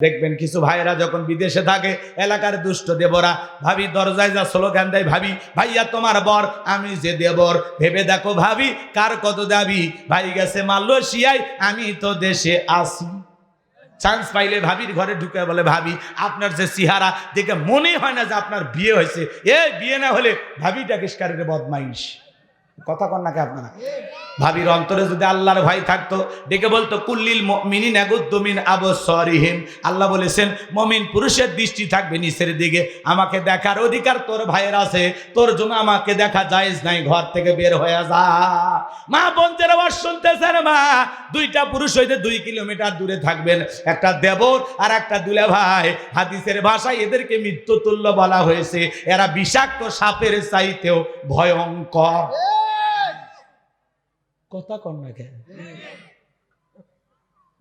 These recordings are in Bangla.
দেখবেন কিছু ভাইয়েরা যখন বিদেশে থাকে, এলাকার দুষ্ট দেবরা ভাবি দরজায় যা স্লোগান দেয়, ভাবি ভাইয়া তোমার বর, আমি যে দেবর, ভেবে দেখো ভাবি কার কত দাবি, ভাই গেছে মালয়েশিয়ায়, আমি তো দেশে আসি। চান্স পাইলে ভাবির ঘরে ঢুকে বলে, ভাবি আপনার যে চেহারা দেখে মনে হয় না যে আপনার বিয়ে হয়েছে। বিয়ে না হলে ভাবিটা কিসকারের বদমাইশ। কথা কন নাকি আপনারা? ভাবির অন্তরে যদি আল্লাহর ভয় থাকতো, ডেকে বলতো কুল্লিল মুমিনিনা ইয়াগুদ্দু মিন আবসারিহিম। আল্লাহ বলেছেন মুমিন পুরুষের দৃষ্টি থাকবে নিচের দিকে। আমাকে দেখার অধিকার তোর ভাইয়ের আছে, তোর জন্য আমাকে দেখা জায়েজ নাই, ঘর থেকে বের হয়ে যা। মা বোনদের আওয়াজ শুনতেছেন? মা, দুইটা পুরুষ হইতে 2 কিলোমিটার দূরে থাকবেন, একটা দেবর আর একটা দুলা ভাই। হাদিসের ভাষায় এদেরকে মৃত্যুতুল্য বলা হয়েছে। এরা বিষাক্ত সাপের চাইতেও ভয়ঙ্কর। কথা কন না কেন?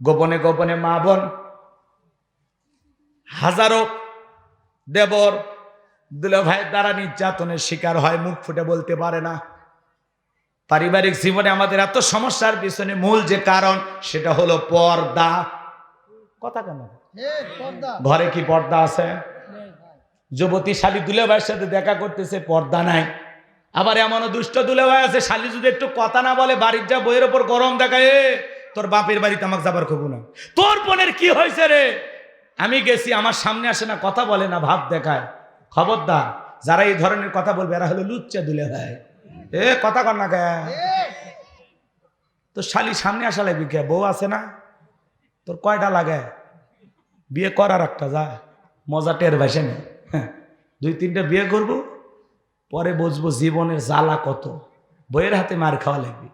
গোপনে গোপনে মা বোন হাজারো দেবর দুলা ভাইয়ের দ্বারা নির্যাতনের শিকার হয়, মুখ ফুটে বলতে পারে না। পারিবারিক জীবনে আমাদের এত সমস্যার পিছনে মূল যে কারণ, সেটা হলো পর্দা। কথা কেন? ঘরে কি পর্দা আছে? যুবতী শালী দুলা ভাইয়ের সাথে দেখা করতেছে, পর্দা নাই। আবার এমনও দুষ্ট দুলা ভাই আছে, শালী যদি একটু কথা না বলে, বাড়ির যা বইয়ের ওপর গরম দেখায়, তোর বাপের বাড়িতে আমাকে যাবার খবর না। তোর বোনের কি হয়েছে রে? আমি গেছি, আমার সামনে আসে না, কথা বলে না, ভাব দেখায়। খবরদার, যারা এই ধরনের কথা বলবে এরা হলো লুচ্চা দুলা ভাই। কথা কর না কে? তো শালী সামনে আসা লাগবে কে? বউ আছে না তোর? কয়টা লাগে? বিয়ে করার একটা যা মজা টের ভাসে না। 2-3টা বিয়ে করবো, পরে বুঝবো জীবনের জ্বালা কত। বইয়ের হাতে মার খাওয়া লাগবে।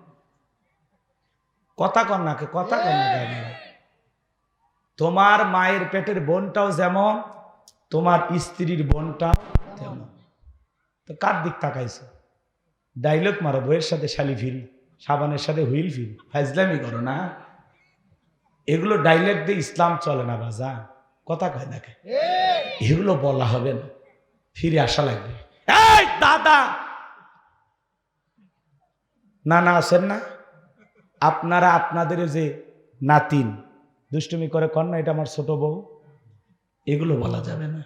কথা কর না কে? কথা কর না কে? তোমার মায়ের পেটের বোনটাও যেমন, তোমার স্ত্রীর বোনটাও তেমন। তো কার দিক তাকাইছো? ডাইলগ মারো, বইয়ের সাথে শালি ফিরি, সাবানের সাথে হুইল ফিরি, ফাইজলামি করো না। এগুলো ডাইলগ দিয়ে ইসলাম চলে না বাজা। কথা কয় না কে? এগুলো বলা হবে না, ফিরে আসা লাগবে। এই দাদা নানা আছেন না আপনারা, আপনাদের যে নাতিন দুষ্টুমি করে কর না, এটা আমার ছোট বউ, এগুলো বলা যাবে না,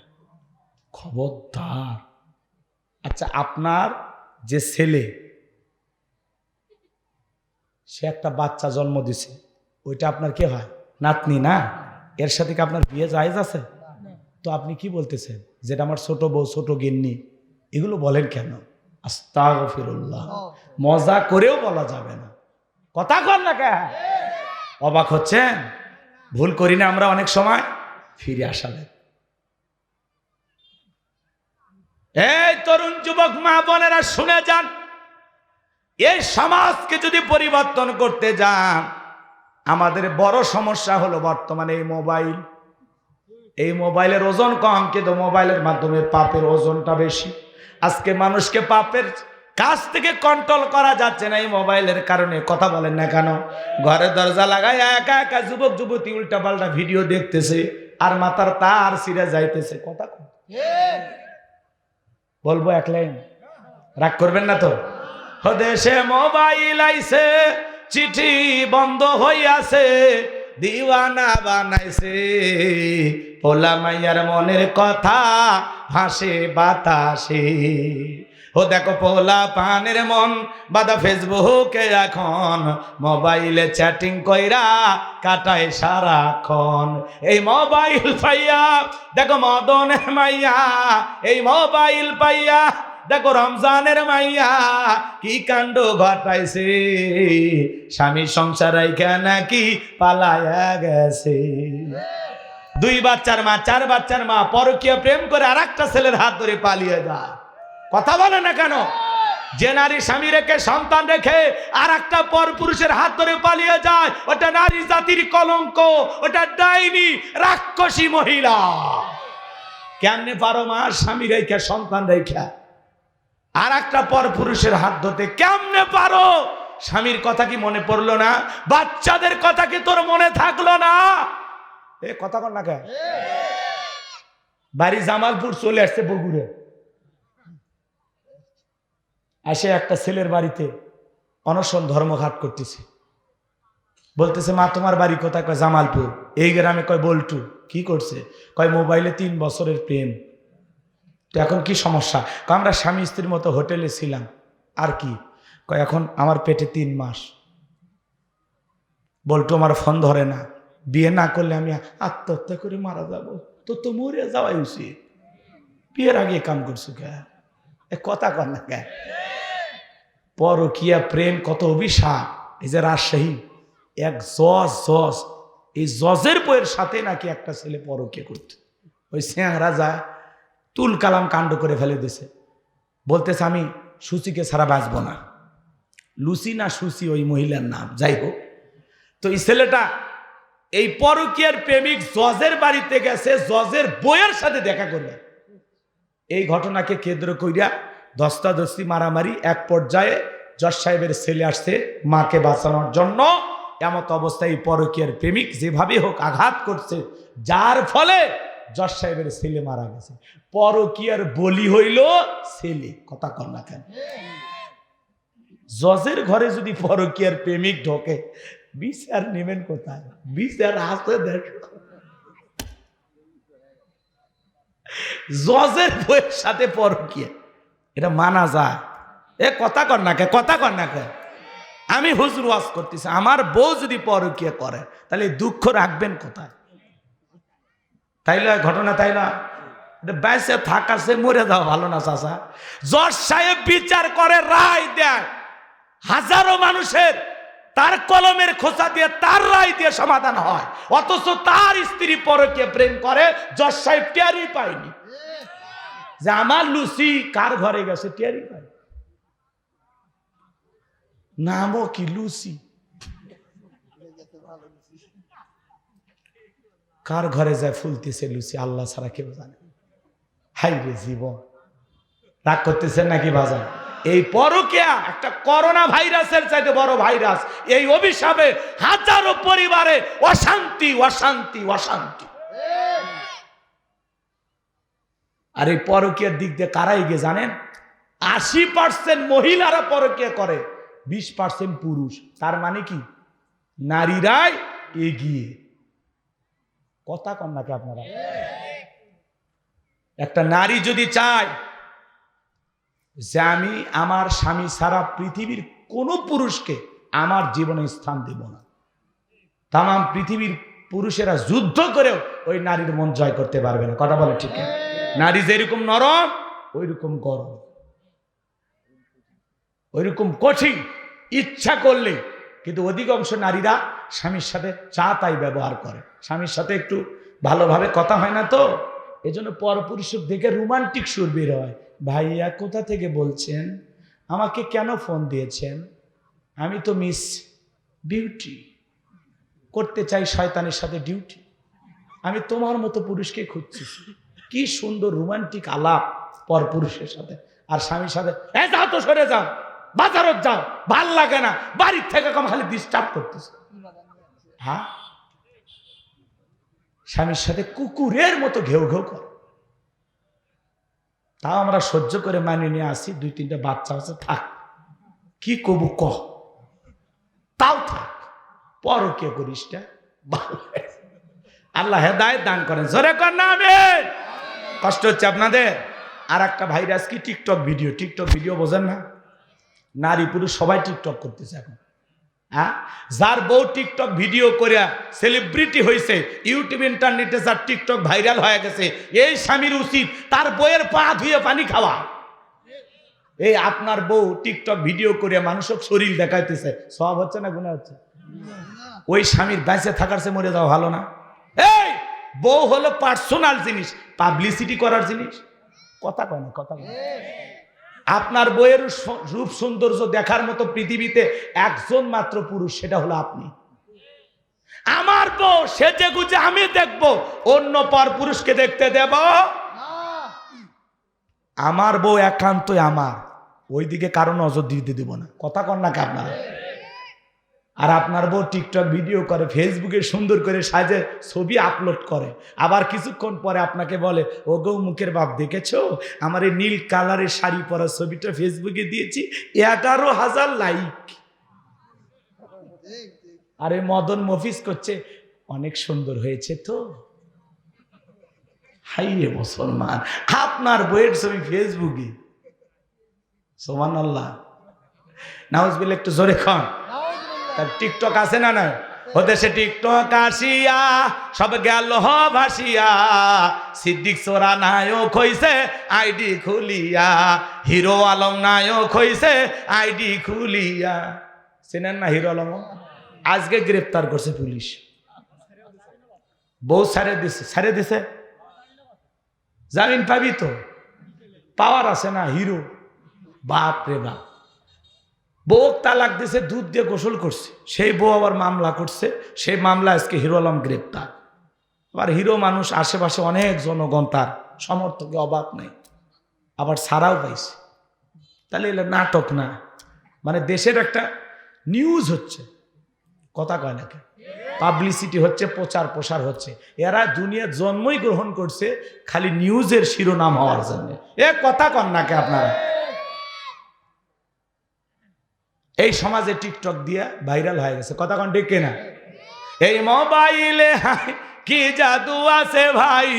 খবরদার। আচ্ছা, আপনার যে ছেলে, সে একটা বাচ্চা জন্ম দিছে, ওইটা আপনার কে হয়? নাতনি না? এর সাথে কি আপনার বিয়ে জায়েজ আছে? তো আপনি কি বলতেছেন যেটা আমার ছোট বউ, ছোট গিন্নি, এগুলো বলেন কেন? আস্তাগফিরুল্লাহ। মজা করেও বলা যাবে না। কথা কর না কে? অবাক হচ্ছেন? ভুল করি না আমরা অনেক সময়? ফিরে আসালে। এই তরুণ যুবক মা বোনেরা শুনে যান, এই সমাজকে যদি পরিবর্তন করতে যান, আমাদের বড় সমস্যা হলো বর্তমানে এই মোবাইল। এই মোবাইলের ওজন কম, কিন্তু মোবাইলের মাধ্যমে পাপের ওজনটা বেশি। আজকে মানুষকে পাপের কাছ থেকে কন্ট্রোল করা যাচ্ছে না এই মোবাইলের কারণে। কথা বলেন না কেন? ঘরে দরজা লাগায় একা একা যুবক যুবতী উল্টা পাল্টা ভিডিও দেখতেছে, আর মাথার তার ছিঁড়ে যাইতেছে। কথা বলবো এক লাইন, রাগ করবেন না তো? দেশে মোবাইল আইছে, চিঠি বন্ধ হইয়াছে, দিওয়ানা বানাইছে, পোলা মাইয়ার মনের কথা ভাসে বাতাসে। ও দেখো পোলা পানের মন বাদা ফেসবুকে এখন, মোবাইলে চ্যাটিং কইরা কাটায় সারাক্ষণ। এই মোবাইল পাইয়া দেখো মদনের মাইয়া, এই মোবাইল পাইয়া দেখো রমজানের মাইয়া কি কাণ্ড ঘটাইছে, স্বামী সংসার রাইখা নাকি পালায়া গেছে। 2 বাচ্চার মা, 4 বাচ্চার মা পরকীয়া প্রেম করে আর একটা ছেলের হাত ধরে পালিয়ে যায়। কথা বলে না কেন? যে নারী স্বামী রেখে সন্তান রেখে আর একটা পর পুরুষের হাত ধরে পালিয়ে যায়, ওটা নারী জাতির কলঙ্ক, ওটা ডাইনি রাক্ষসী মহিলা। কেমনে পারো মা স্বামী রেখে সন্তান রেখে আর একটা পর পুরুষের হাত ধরতে? কেমনে পারো? স্বামীর কথা কি মনে পড়লো না? বাচ্চাদের কথা কি তোর মনে থাকলো না? কথা বল না কে? বাড়ি জামালপুর চলে আসছে বগুড়ে, আসে একটা ছেলের বাড়িতে অনশন ধর্মঘাট করতেছে। বলতেছে মা তোমার বাড়ি কোথায়? কয় জামালপুর। এই গ্রামে? কয় বল্টু। কি করছে? কয় মোবাইলে 3 বছরের প্রেম। তো এখন কি সমস্যা? কয় আমরা স্বামী স্ত্রীর মতো হোটেলে ছিলাম। আর কি? কয় এখন আমার পেটে 3 মাস। বলতো আমার ফোন ধরে না, বিয়ে না করলে আমি আত্মহত্যা করে মারা যাব। তো মরে যাওয়াই উচিত। বিয়ের আগে কাম করছো কে? কথা কর না কে? পরকিয়া প্রেম কত অভিশাপ। এই যে রাজশাহী এক জজ এই জজের বইয়ের সাথে নাকি একটা ছেলে পরকিয়া করতে, ওই স্যাংরা যায় তুল কালাম কাণ্ড করে ফেলে দিছে। বলতেছে আমি সুচিকে ছাড়া বাঁচবো না। লুসি না সুচি ওই মহিলার নাম, যাই হোক। তো এই ছেলেটা এই পরকীয়ার প্রেমিক জজের বাড়িতে গেছে জজের বইয়ের সাথে দেখা করবে। এই ঘটনাকে কেন্দ্র কইরা ধস্তাধস্তি মারামারি, এক পর্যায়ে জজ সাহেবের ছেলে আসছে মাকে বাঁচানোর জন্য। এমত অবস্থায় এই পরকীয়ার প্রেমিক যেভাবে হোক আঘাত করছে, যার ফলে জজ সাহেবের ছেলে মারা গেছে। পরকীয়ার বলি হইল ছেলে। কথা কর না কেন? জজের ঘরে যদি পরকীয়ার প্রেমিক ঢোকে, বিচার নেবেন কোথায়? বিচার আসতে দেখ জজের বইয়ের সাথে পরকীয়া, এটা মানা যায়? কথা কর না কে? কথা কর না কে? আমি হুজুর ওয়াজ করতেছি, আমার বউ যদি পরকীয়া করে তাহলে দুঃখ রাখবেন কোথায়? তাইলে ঘটনা তাই না? বেঁচে থাকাছে মরে যাওয়া ভালো না চাচা? জজ সাহেব বিচার করে, রায় দেয়, হাজারো মানুষের তার কলমের খোঁচা দিয়ে তার রায় দিয়ে সমাধান হয়, অথচ তার স্ত্রী পরকীয়া প্রেম করে, জজ সাহেব টেরই পায়নি যে আমার লুসি কার ঘরে গেছে, টেরই পায়। নামও কি লুসি? কার ঘরে যায় ফুলতেছে লুসি আল্লাহ ছাড়া কেউ জানে। হাই রে জীবন, রাগ করতেছেন নাকি বাজার? এই পরকীয়া একটা করোনা ভাইরাসের চাইতে বড় ভাইরাস। এই অভিশাপে হাজারো পরিবারে অশান্তি অশান্তি অশান্তি। আর এই পরকীয়ার দিক দিয়ে কারাই গে জানেন? 80% মহিলারা পরকীয়া করে, 20% পুরুষ। তার মানে কি? নারীরাই এগিয়ে। কথা কন নাকি আপনারা? একটা নারী যদি চায় যে আমি আমার স্বামী ছাড়া পৃথিবীর কোন পুরুষকে আমার জীবনে স্থান দেব না, তাম পৃথিবীর পুরুষেরা যুদ্ধ করেও ওই নারীর মন জয় করতে পারবে না। কথা বলে ঠিক? নারী যেরকম নরম ওই রকম গরম, ওই রকম কঠিন ইচ্ছা করলে। কিন্তু অধিকাংশ নারীরা স্বামীর সাথে চা তাই ব্যবহার করে, স্বামীর সাথে একটু ভালোভাবে কথা হয় না, তো এজন্য পরপুরুষের দেখে রোমান্টিক সুর বের হয়। ভাইয়া কোথা থেকে বলছেন? আমাকে কেন ফোন দিয়েছেন? আমি তো মিস বিউটি, করতে চাই শয়তানের সাথে ডিউটি। আমি তোমার মতো পুরুষকে খুঁজছি। কি সুন্দর রোমান্টিক আলাপ পরপুরুষের সাথে। আর স্বামীর সাথে যাও তো, সরে যাও, বাজারত যাও, ভাল লাগে না, বাড়ির থেকে কম খালি ডিস্টার্ব করতেছে। হ্যাঁ, স্বামীর সাথে কুকুরের মতো ঘেউ ঘেউ কর। তাও আমরা সহ্য করে মানিয়ে নিয়ে আসি, 2-3টা বাচ্চা আছে, থাক, কি কবু কহ, তাও থাক, পরকীয়া করিসটা। আল্লাহ হেদায়েত দান করেন, জোরে কর না আমিন। কষ্ট হচ্ছে আপনাদের? আর একটা ভাইরাস কি টিকটক ভিডিও। টিকটক ভিডিও বোঝেন না? নারী পুরুষ সবাই টিকটক করতেছে এখন। হ্যাঁ, যার বউ টিকটক ভিডিও করে সেলিব্রিটি হয়েছে, ইউটিউব ইন্টারনেটে যার টিকটক ভাইরাল হয়ে গেছে, এই স্বামীর উচিত তার বউয়ের পা ধুয়ে পানি খাওয়া। এই আপনার বউ টিকটক ভিডিও করে মানুষক শরীর দেখাইতেছে, সব হচ্ছে না গুনাহ হচ্ছে? ওই স্বামীর বেঁচে থাকার চেয়ে মরে যাওয়া ভালো না? এই বউ হলো পার্সোনাল জিনিস, পাবলিসিটি করার জিনিস। কথা কয় না? কথা কয়। আপনার বইয়ের রূপ সৌন্দর্য দেখার মতো পৃথিবীতে একজন মাত্র পুরুষ, সেটা হলো আপনি। আমার বউ সেজে গুজে আমি দেখব, অন্য পর পুরুষকে দেখতে দেব? আমার বউ একান্তই আমার, ওইদিকে কারো নজর দিতে দেব না। কথা কন না আপনারা? আর আপনার বউ টিকটক ভিডিও করে, ফেসবুকে সুন্দর করে সাজে ছবি আপলোড করে, আবার কিছুক্ষণ পরে আপনাকে বলে, ও গো মুখের বাপ দেখেছো, আমার এই নীল কালারের শাড়ি পরা ছবিটা ফেসবুকে দিয়েছি, 11,000 লাইক। আরে মদন মফিজ করছে, অনেক সুন্দর হয়েছে তো, হাই রে মুসলমান, আপনার বইয়ের ছবি ফেসবুকে, সুবহানাল্লাহ, নাউজুবিল্লাহ, একটু জোরে খান। তার টিকটক আছে না? না, ও দেশে টিকটক আসিয়া সব গেল ভাসিয়া, সিদ্দিক সোরা নায়ক হইছে আইডি খুলিয়া, হিরো আলম নায়ক হইছে আইডি খুলিয়া। চেনেন না হিরো আলম? আজকে গ্রেপ্তার করছে পুলিশ, বউ ছাড়ে দিছে, জামিন পাবি তো, পাওয়ার আছে না হিরো, বাপ রে বাপ। বউ তালাক দিছে, দুধ দিয়ে গোসল করছে, সেই বউ আবার মামলা করছে, সেই মামলা আজকে হিরো আলম গ্রেপ্তার। আবার হিরো মানুষ আশেপাশে অনেক জনগণ, তার সমর্থকে অভাব নেই, আবার ছাড়াও পাইছে। তাহলে এগুলো নাটক না, মানে দেশের একটা নিউজ হচ্ছে, কথা কয় নাকি, পাবলিসিটি হচ্ছে, প্রচার প্রসার হচ্ছে। এরা দুনিয়ার জন্মই গ্রহণ করছে খালি নিউজের শিরোনাম হওয়ার জন্য। এ কথা কন নাকি আপনারা? এই সমাজে টিকটক দিয়ে ভাইরাল হয়ে গেছে, কথা কন ঠিক কিনা? এই মোবাইলে কি জাদু আছে ভাই,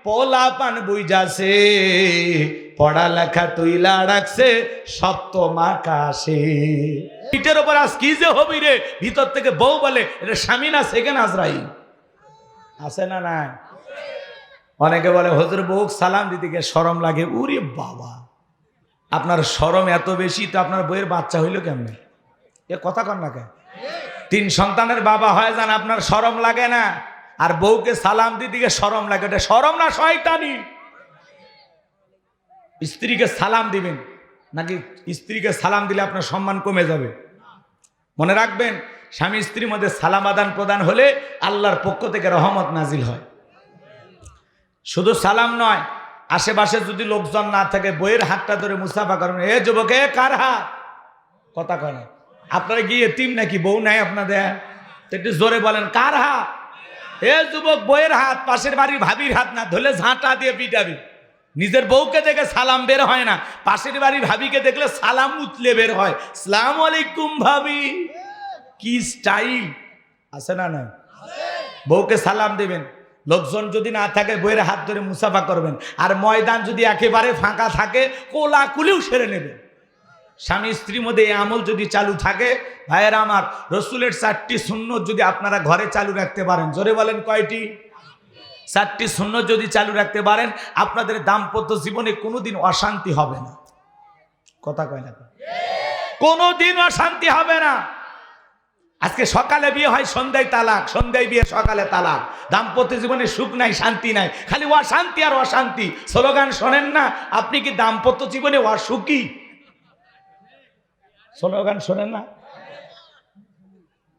পোলা পান বুঝাছে, পড়ালেখা তুইলা রাখছে সপ্তম আকাশে। পিঠের ওপর আজ কি যে হবি রে, ভিতর থেকে বউ বলে এটা স্বামী না সেকেন্ড আজরাইল, আছে না? না, অনেকে বলে হুজুর বউ সালাম দিতে গিয়ে শরম লাগে। ওরে বাবা, আপনার শরম এত বেশি তো আপনার বউয়ের বাচ্চা হইল কেমনে? এ কথা কন না কে? 3 সন্তানের বাবা হয়ে যান, আপনার শরম লাগে না? আর বউকে সালাম দিতে গিয়ে শরম লাগে, এটা শরম না শয়তানি? স্ত্রীকে সালাম দিবেন নাকি স্ত্রীকে সালাম দিলে আপনার সম্মান কমে যাবে? মনে রাখবেন, স্বামী স্ত্রীর মধ্যে সালাম আদান প্রদান হলে আল্লাহর পক্ষ থেকে রহমত নাজিল হয়। শুধু সালাম নয়, আশেপাশে যদি লোকজন না থাকে বইয়ের হাতটা ধরে মুসাফা করবেন, এ যুবক, এ কার হাত? কথা কয় না। আপনারা কি এতিম নাকি, বউ নাই আপনাদের? একটু জোরে বলেন, কার হাত? এ যুবক, বইয়ের হাত, পাশের বাড়ির ভাবির হাত না, ধরলে ঝাঁটা দিয়ে পিটাবি। নিজের বউকে দেখে সালাম বের হয় না, পাশের বাড়ির ভাবিকে দেখলে সালাম উতলে বের হয়। আসসালামু আলাইকুম ভাবি, কি স্টাইল আছে না? না, বউকে সালাম দেবেন। লোকজন যদি না থাকে বইয়ের হাত ধরে মুসাফা করবেন। আর ময়দান যদি একেবারে ফাঁকা থাকে কোলাকুলিও সেরে নেবেন। স্বামী স্ত্রীর মধ্যে এই আমল যদি চালু থাকে, ভাইয়েরা আমার, রসুলের 4টি সুন্নত যদি আপনারা ঘরে চালু রাখতে পারেন, জোরে বলেন কয়টি? 4টি সুন্নত যদি চালু রাখতে পারেন, আপনাদের দাম্পত্য জীবনে কোনোদিন অশান্তি হবে না। কথা কয় না? কোনোদিন অশান্তি হবে না। আজকে সকালে বিয়ে হয়, সন্ধ্যায় তালাক, সন্ধ্যায় বিয়ে, সকালে তালাক। দাম্পত্য জীবনে সুখ নাই, শান্তি নাই, খালি অশান্তি আর অশান্তি। স্লোগান শোনেন না? আপনি কি দাম্পত্য জীবনে অসুখী? স্লোগান শোনেন না?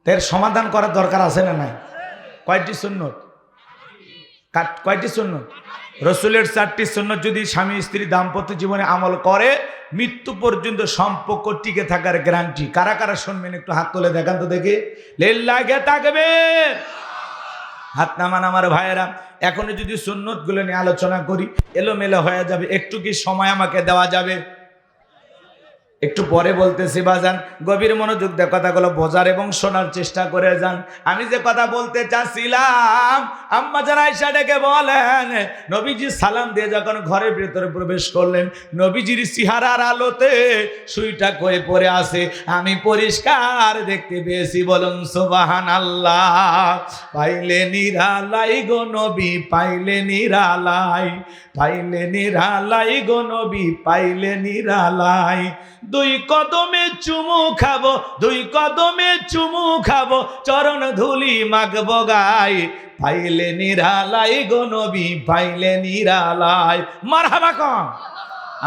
এর সমাধান করার দরকার আছে না নাই? কয়টি সুন্নত? কয়টি সুন্নত? রসুলের 4টি সুন্নত যদি স্বামী স্ত্রী দাম্পত্য জীবনে আমল করে, মৃত্যু পর্যন্ত সম্পর্ক টিকে থাকার গ্যারান্টি। কারা কারা শুনবেন একটু হাত তুলে দেখান তো দেখি। লিল্লাহি তাকবীর, হাত নামান আমার ভাইয়েরা। এখনো যদি সুন্নতগুলো নিয়ে আলোচনা করি এলোমেলো হয়ে যাবে, একটু কি সময় আমাকে দেওয়া যাবে? একটু পরে বলতেছি বাজান, গভীর মনোযোগ দিয়ে কথাগুলো বোঝার এবং শোনার চেষ্টা করে যান। আমি যে কথা বলতে চাচ্ছিলাম, আম্মা জান আয়েশা ডেকে বলেন, নবীজি সালাম দিয়ে যখন ঘরের ভিতরে প্রবেশ করলেন, নবীজির চেহারার আলোতে সুইটা কয়ে পড়ে আছে আমি পরিষ্কার দেখতে পেয়েছি। বলুন সুবহানাল্লাহ। পাইলে নিরালাই গো নবী, পাইলে নিরালাই, পাইলে নিরালাই গো নবী, পাইলে নিরালাই। 2 কদমে চুমু খাবো, 2 কদমে চুমু খাবো, চরণ ধুলি মাগবো গায়, পাইলে নিরালাই গো নবী, পাইলে নিরালাই। মারহাবা কম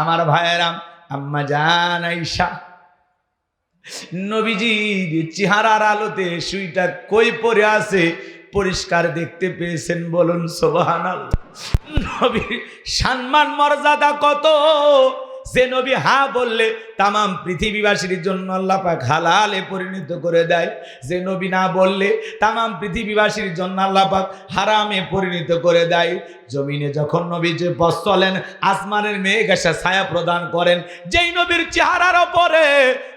আমার ভাইয়েরা। আম্মা জান আয়েশা নবীজির চেহারার আলোতে সুইটা কই পড়ে আছে পরিষ্কার দেখতে পেয়েছেন। বলুন সুবহানাল্লাহ। নবীর সম্মান মর্যাদা কত, যে নবী হা বললে তামাম পৃথিবীবাসীর জন্য আল্লাহ পাক হালালে পরিণত করে দেয়, যে নবী না বললে তামাম পৃথিবীবাসীর জন্য আল্লাহ পাক হারামে পরিণত করে দেয়। জমিনে যখন নবী যে পথ চলেন, আসমানের মেঘ এসে ছায়া প্রদান করেন। যেই নবীর চেহারার ওপরে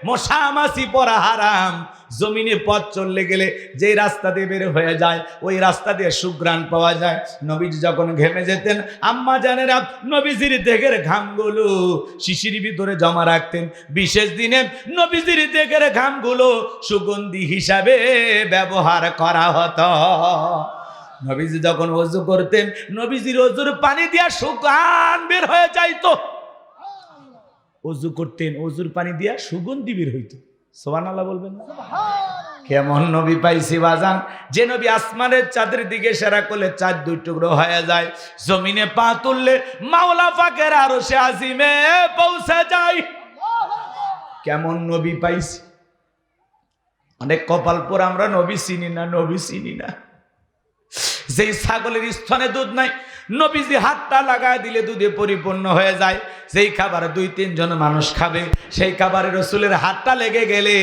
মশা মাছি পড়া হারাম, জমিনে পথ চললে গেলে যেই রাস্তা দিয়ে বের হয়ে যায় ওই রাস্তা দিয়ে সুঘ্রাণ পাওয়া যায়। নবীজি যখন ঘেমে যেতেন, আম্মা জানেরা নবীজির দেহের ঘামগুলো শিশির ভিতরে জমা রাখতেন। বিশেষ দিনে নবীজির দেহের ঘামগুলো সুগন্ধি হিসাবে ব্যবহার করা হতো। নবীজি যখন ওযু করতেন, নবীজির ওযুর পানি দিয়া সুঘ্রাণ বের হয়ে যাইতো। ওযু করতেন, ওযুর পানি দিয়া সুগন্ধি বের হইতো। সুবহানাল্লাহ বলবেন না? কেমন নবী পাইছি বাজান, যে নবী আসমানের চাঁদের দিকে ইশারা করলে চাঁদ দুই টুকরো হয়ে যায়, জমিনে পা তুললে মাওলা পাকের আরশে আজিমে পৌঁছে যায়। কেমন নবী পাইছি। অনেক কপাল পর আমরা নবী চিনি না, নবী চিনি না। যেই ছাগলের স্তনে দুধ নাই, নবীজি হাতটা লাগায় দিলে দুধে পরিপূর্ণ হয়ে যায়। যেই খাবার 2-3 জন মানুষ খাবে, সেই খাবারে রসুলের হাতটা লেগে গেলে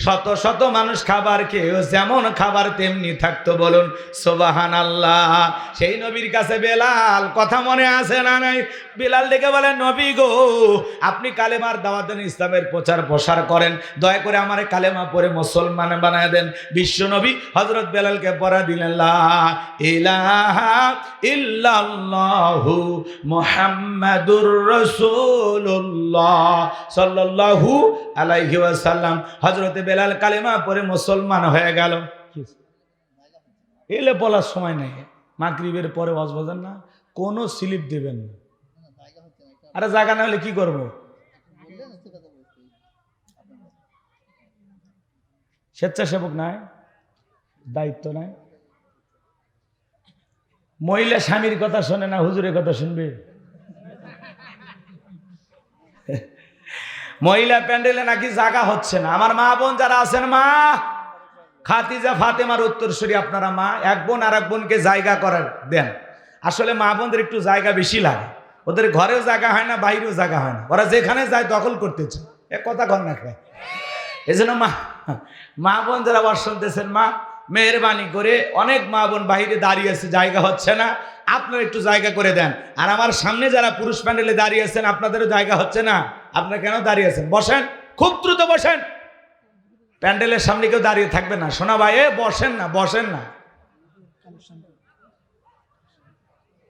শত শত মানুষ খাবার খেয়েও যেমন খাবার তেমনি থাকতো। বলুন সুবহানাল্লাহ। সেই নবীর কাছে বেলাল, কথা মনে আছে না নাই? বেলাল ডেকে বলে, নবী গো, আপনি কালেমার দাওয়াত দেন, ইসলামের প্রচার প্রসার করেন, দয়া করে আমার কালেমা পড়ে মুসলমান বানায় দেন। বিশ্ব নবী হযরত বেলালকে পড়া দিলেন, লা ইলাহা ইল্লাল্লাহু মুহাম্মাদুর রাসূলুল্লাহ সাল্লাল্লাহু আলাইহি ওয়াসাল্লাম। হযরত বেলাল কালেমা পড়ে মুসলমান হয়ে গেল। এলে বলার সময় নেই, মাগরিবের পরে ওয়াজ বাজান না, কোনো স্লিপ দেবেন না। আরে জায়গা না হলে কি করবো? স্বেচ্ছাসেবক নাই, দায়িত্ব নাই। মহিলা স্বামীর কথা শোনে না, হুজুরের কথা শুনবে? মহিলা প্যান্ডেলে নাকি জায়গা হচ্ছে না। আমার মা বোন যারা আছেন, মা খাদিজা ফাতেমার উত্তরসূরি আপনারা মা, এক বোন আর এক বোনকে জায়গা করার দেন। আসলে মা বোনদের একটু জায়গা বেশি লাগে, ওদের ঘরেও জায়গা হয় না, বাইরেও জায়গা হয় না, ওরা যেখানে যায় দখল করতেছে। এ কথা কর না খায়। এই জন্য মা বোন যারা ওয়াজ শুনতেছেন, মা মেহরবানি করে, অনেক মা বোন বাইরে দাঁড়িয়ে আছে, জায়গা হচ্ছে না, আপনারা একটু জায়গা করে দেন। আর আমার সামনে যারা পুরুষ প্যান্ডেলে দাঁড়িয়ে আছেন, আপনাদেরও জায়গা হচ্ছে না, আপনারা কেন দাঁড়িয়ে আছেন? বসেন, খুব দ্রুত বসেন। প্যান্ডেলের সামনে কেউ দাঁড়িয়ে থাকবে না, শোনা ভাই, বসেন না, বসেন না।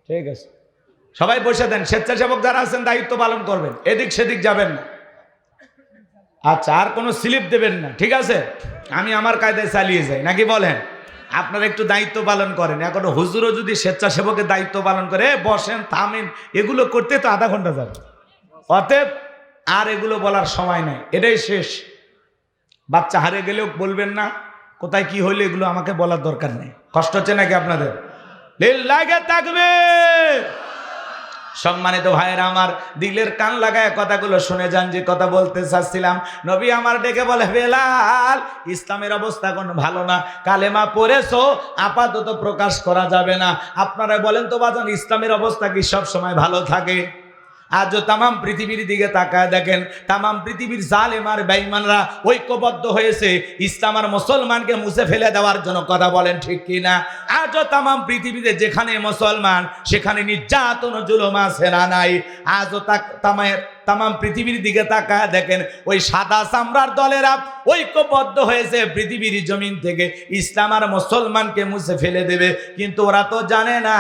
ঠিক আছে, সবাই বসে দেন। স্বেচ্ছাসেবক যারা আছেন দায়িত্ব পালন করবেন, এদিক সেদিক যাবেন না। আচ্ছা, আর কোনো স্লিপ দেবেন না, ঠিক আছে? আমি আমার কায়দায় চালিয়ে যাই, নাকি বলেন? আপনারা একটু দায়িত্ব পালন করেন। এখন হুজুরও যদি স্বেচ্ছাসেবকের দায়িত্ব পালন করে, বসেন, থামেন, এগুলো করতে তো আধা ঘন্টা যাবে। অতএব আর এগুলো বলার সময় নাই, এটাই শেষ। বাচ্চা হারিয়ে গেলেও বলবেন না, কোথায় কি হইলো এগুলো আমাকে বলার দরকার নেই। কষ্ট হচ্ছে নাকি আপনাদের? লিল্লাহি তাকবীর। সম্মানিত ভাইয়েরা আমার, দিলের কান লাগায় কথাগুলো শুনে যান। যে কথা বলতে চাচ্ছিলাম, নবী আমার ডেকে বলে, বেলাল, ইসলামের অবস্থা কোনো ভালো না, কালেমা পড়েছো, আপাতত প্রকাশ করা যাবে না। আপনারা বলেন তো বাজান, ইসলামের অবস্থা কি সব সময় ভালো থাকে? আজও তামাম পৃথিবীর দিকে তাকায় দেখেন, তামাম পৃথিবীর জালেম আর বেঈমানরা ঐক্যবদ্ধ হয়েছে ইসলাম আর মুসলমানকে মুছে ফেলে দেওয়ার জন্য। কথা বলেন ঠিক কিনা? আজও তামাম পৃথিবীতে যেখানে মুসলমান সেখানে নির্যাতন জুলুম আছে না নাই? আজও তামাম পৃথিবীর দিকে তাকায় দেখেন, ওই সাদা চামড়ার দলেরা ঐক্যবদ্ধ হয়েছে পৃথিবীর জমিন থেকে ইসলাম আর মুসলমানকে মুছে ফেলে দেবে। কিন্তু ওরা তো জানে না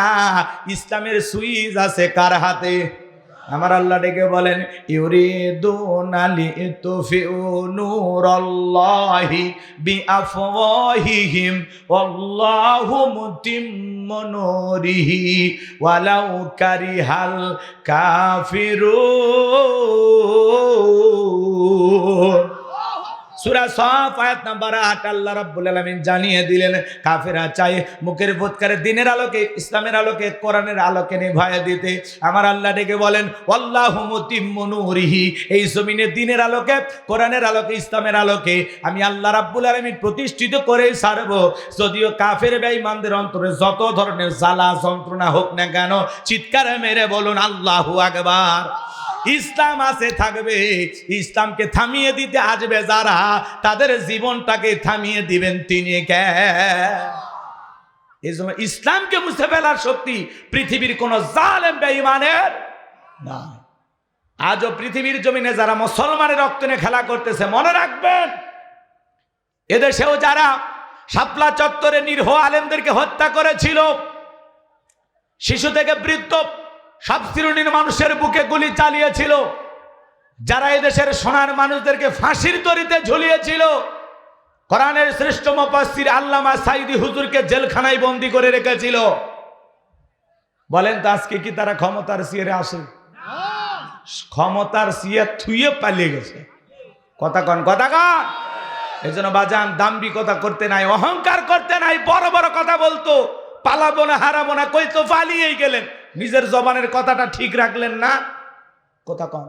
ইসলামের সুইচ আছে কার হাতে। আমার আল্লাহ ডেকে বলেন, ইউরিদুনা লিতুফিউ নূরাল্লাহি বিআফওয়াহিহিম ওয়াল্লাহু মুতিম্মু নূরিহি ওয়ালাউ কারিহাল কাফিরুন। সূরা সফ আয়াত নাম্বার 8 আল্লাহ রাব্বুল আলামিন জানিয়ে দিলেন, কাফেররা চায় মুখের ফুৎকারে দিনের আলোকে, ইসলামের আলোকে, কোরআনের আলোকে নিভায়া দিতে। আমার আল্লাহ ডেকে বলেন, আল্লাহু মুতিম্মু নূরিহি, এই জমিনে দিনের আলোকে, কোরআনের আলোকে, ইসলামের আলোকে আমি আল্লাহ রাব্বুল আলামিন প্রতিষ্ঠিত করেই ছাড়ব। যদিও কাফের বেঈমানদের অন্তরে যত ধরনের জ্বালা যন্ত্রণা হোক না কেন, চিৎকার মেরে বলুন আল্লাহু আকবার। ইসলাম আছে থাকবে, ইসলামকে থামিয়ে দিতে আসবে যারা, তাদের জীবনটাকে থামিয়ে দিবেন তিনি কে? এই জন্য ইসলামকে মুছে ফেলার শক্তি পৃথিবীর কোন জালেম বেঈমানের না। আজও পৃথিবীর জমিনে যারা মুসলমানের রক্ত নিয়ে খেলা করতেছে, মনে রাখবেন এদেশেও যারা শাপলা চত্বরে নিরীহ আলেমদেরকে হত্যা করেছিল, শিশু থেকে বৃদ্ধ সব শ্রেণীর মানুষের বুকে গুলি চালিয়েছিল, যারা এদেশের সোনার মানুষদেরকে ফাঁসির দড়িতে ঝুলিয়েছিল, কোরআনের শ্রেষ্ঠ মুফাসসির আল্লামা সাঈদী হুজুরকে জেলখানায় বন্দী করে রেখেছিল, বলেন তো আজকে কি তারা ক্ষমতার চেয়ারে আসে? ক্ষমতার চেয়ার থুয়ে পালিয়ে গেছে। কথা কন, কথা কন। এই জন্য বাজান দাম্ভিকতা করতে নাই, অহংকার করতে নাই, বড় বড় কথা বলতো, পালাবো না হারাবো না, কই তো পালিয়েই গেলেন, নিজের জবানের কথাটা ঠিক রাখলেন না। কথা কন।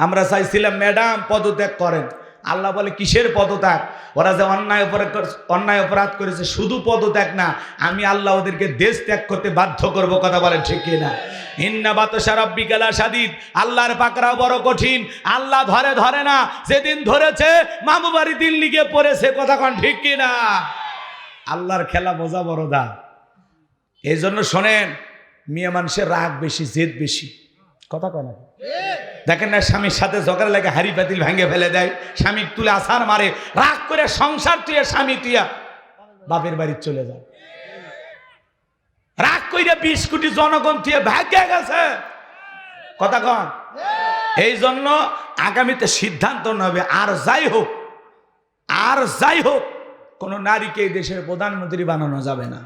আমরা চাইছিলাম ম্যাডাম পদত্যাগ করেন, আল্লাহ বলে কিসের পদত্যাগ? ওরা যে অন্যায় অপরাধ করেছে, শুধু পদত্যাগ না, আমি আল্লাহ ওদেরকে দেশ ত্যাগ করতে বাধ্য করব। কথা বলেন ঠিক কিনা? ইন্না বাতশা রাব্বিকা লাশাদীদ, আল্লাহর পাকড়াও বড় কঠিন, আল্লাহ ধরে না, যেদিন ধরেছে মামু বাড়ি দিল্লি গিয়ে পড়েছে। কথা কন ঠিক কিনা? আল্লাহর খেলা বোঝা বড় দা। এই জন্য শোনেন, মেয়ে মানুষের রাগ বেশি, জেদ বেশি। কথা কয় না? দেখেন না, স্বামীর সাথে ঝগড়া লাগে হাড়ি পাতিল ভেঙে ফেলে দেয়, স্বামী তুলে আছাড় মারে, রাগ করে সংসার তুইয়া স্বামী তুইয়া বাপের বাড়ি চলে যায়, রাগ কইরা 20 কোটি জনগণ তুইয়া ভাগ্যে গেছে। কথা কন। এই জন্য আগামীতে সিদ্ধান্ত নেবে, আর যাই হোক কোন নারীকে এই দেশের প্রধানমন্ত্রী বানানো যাবে না।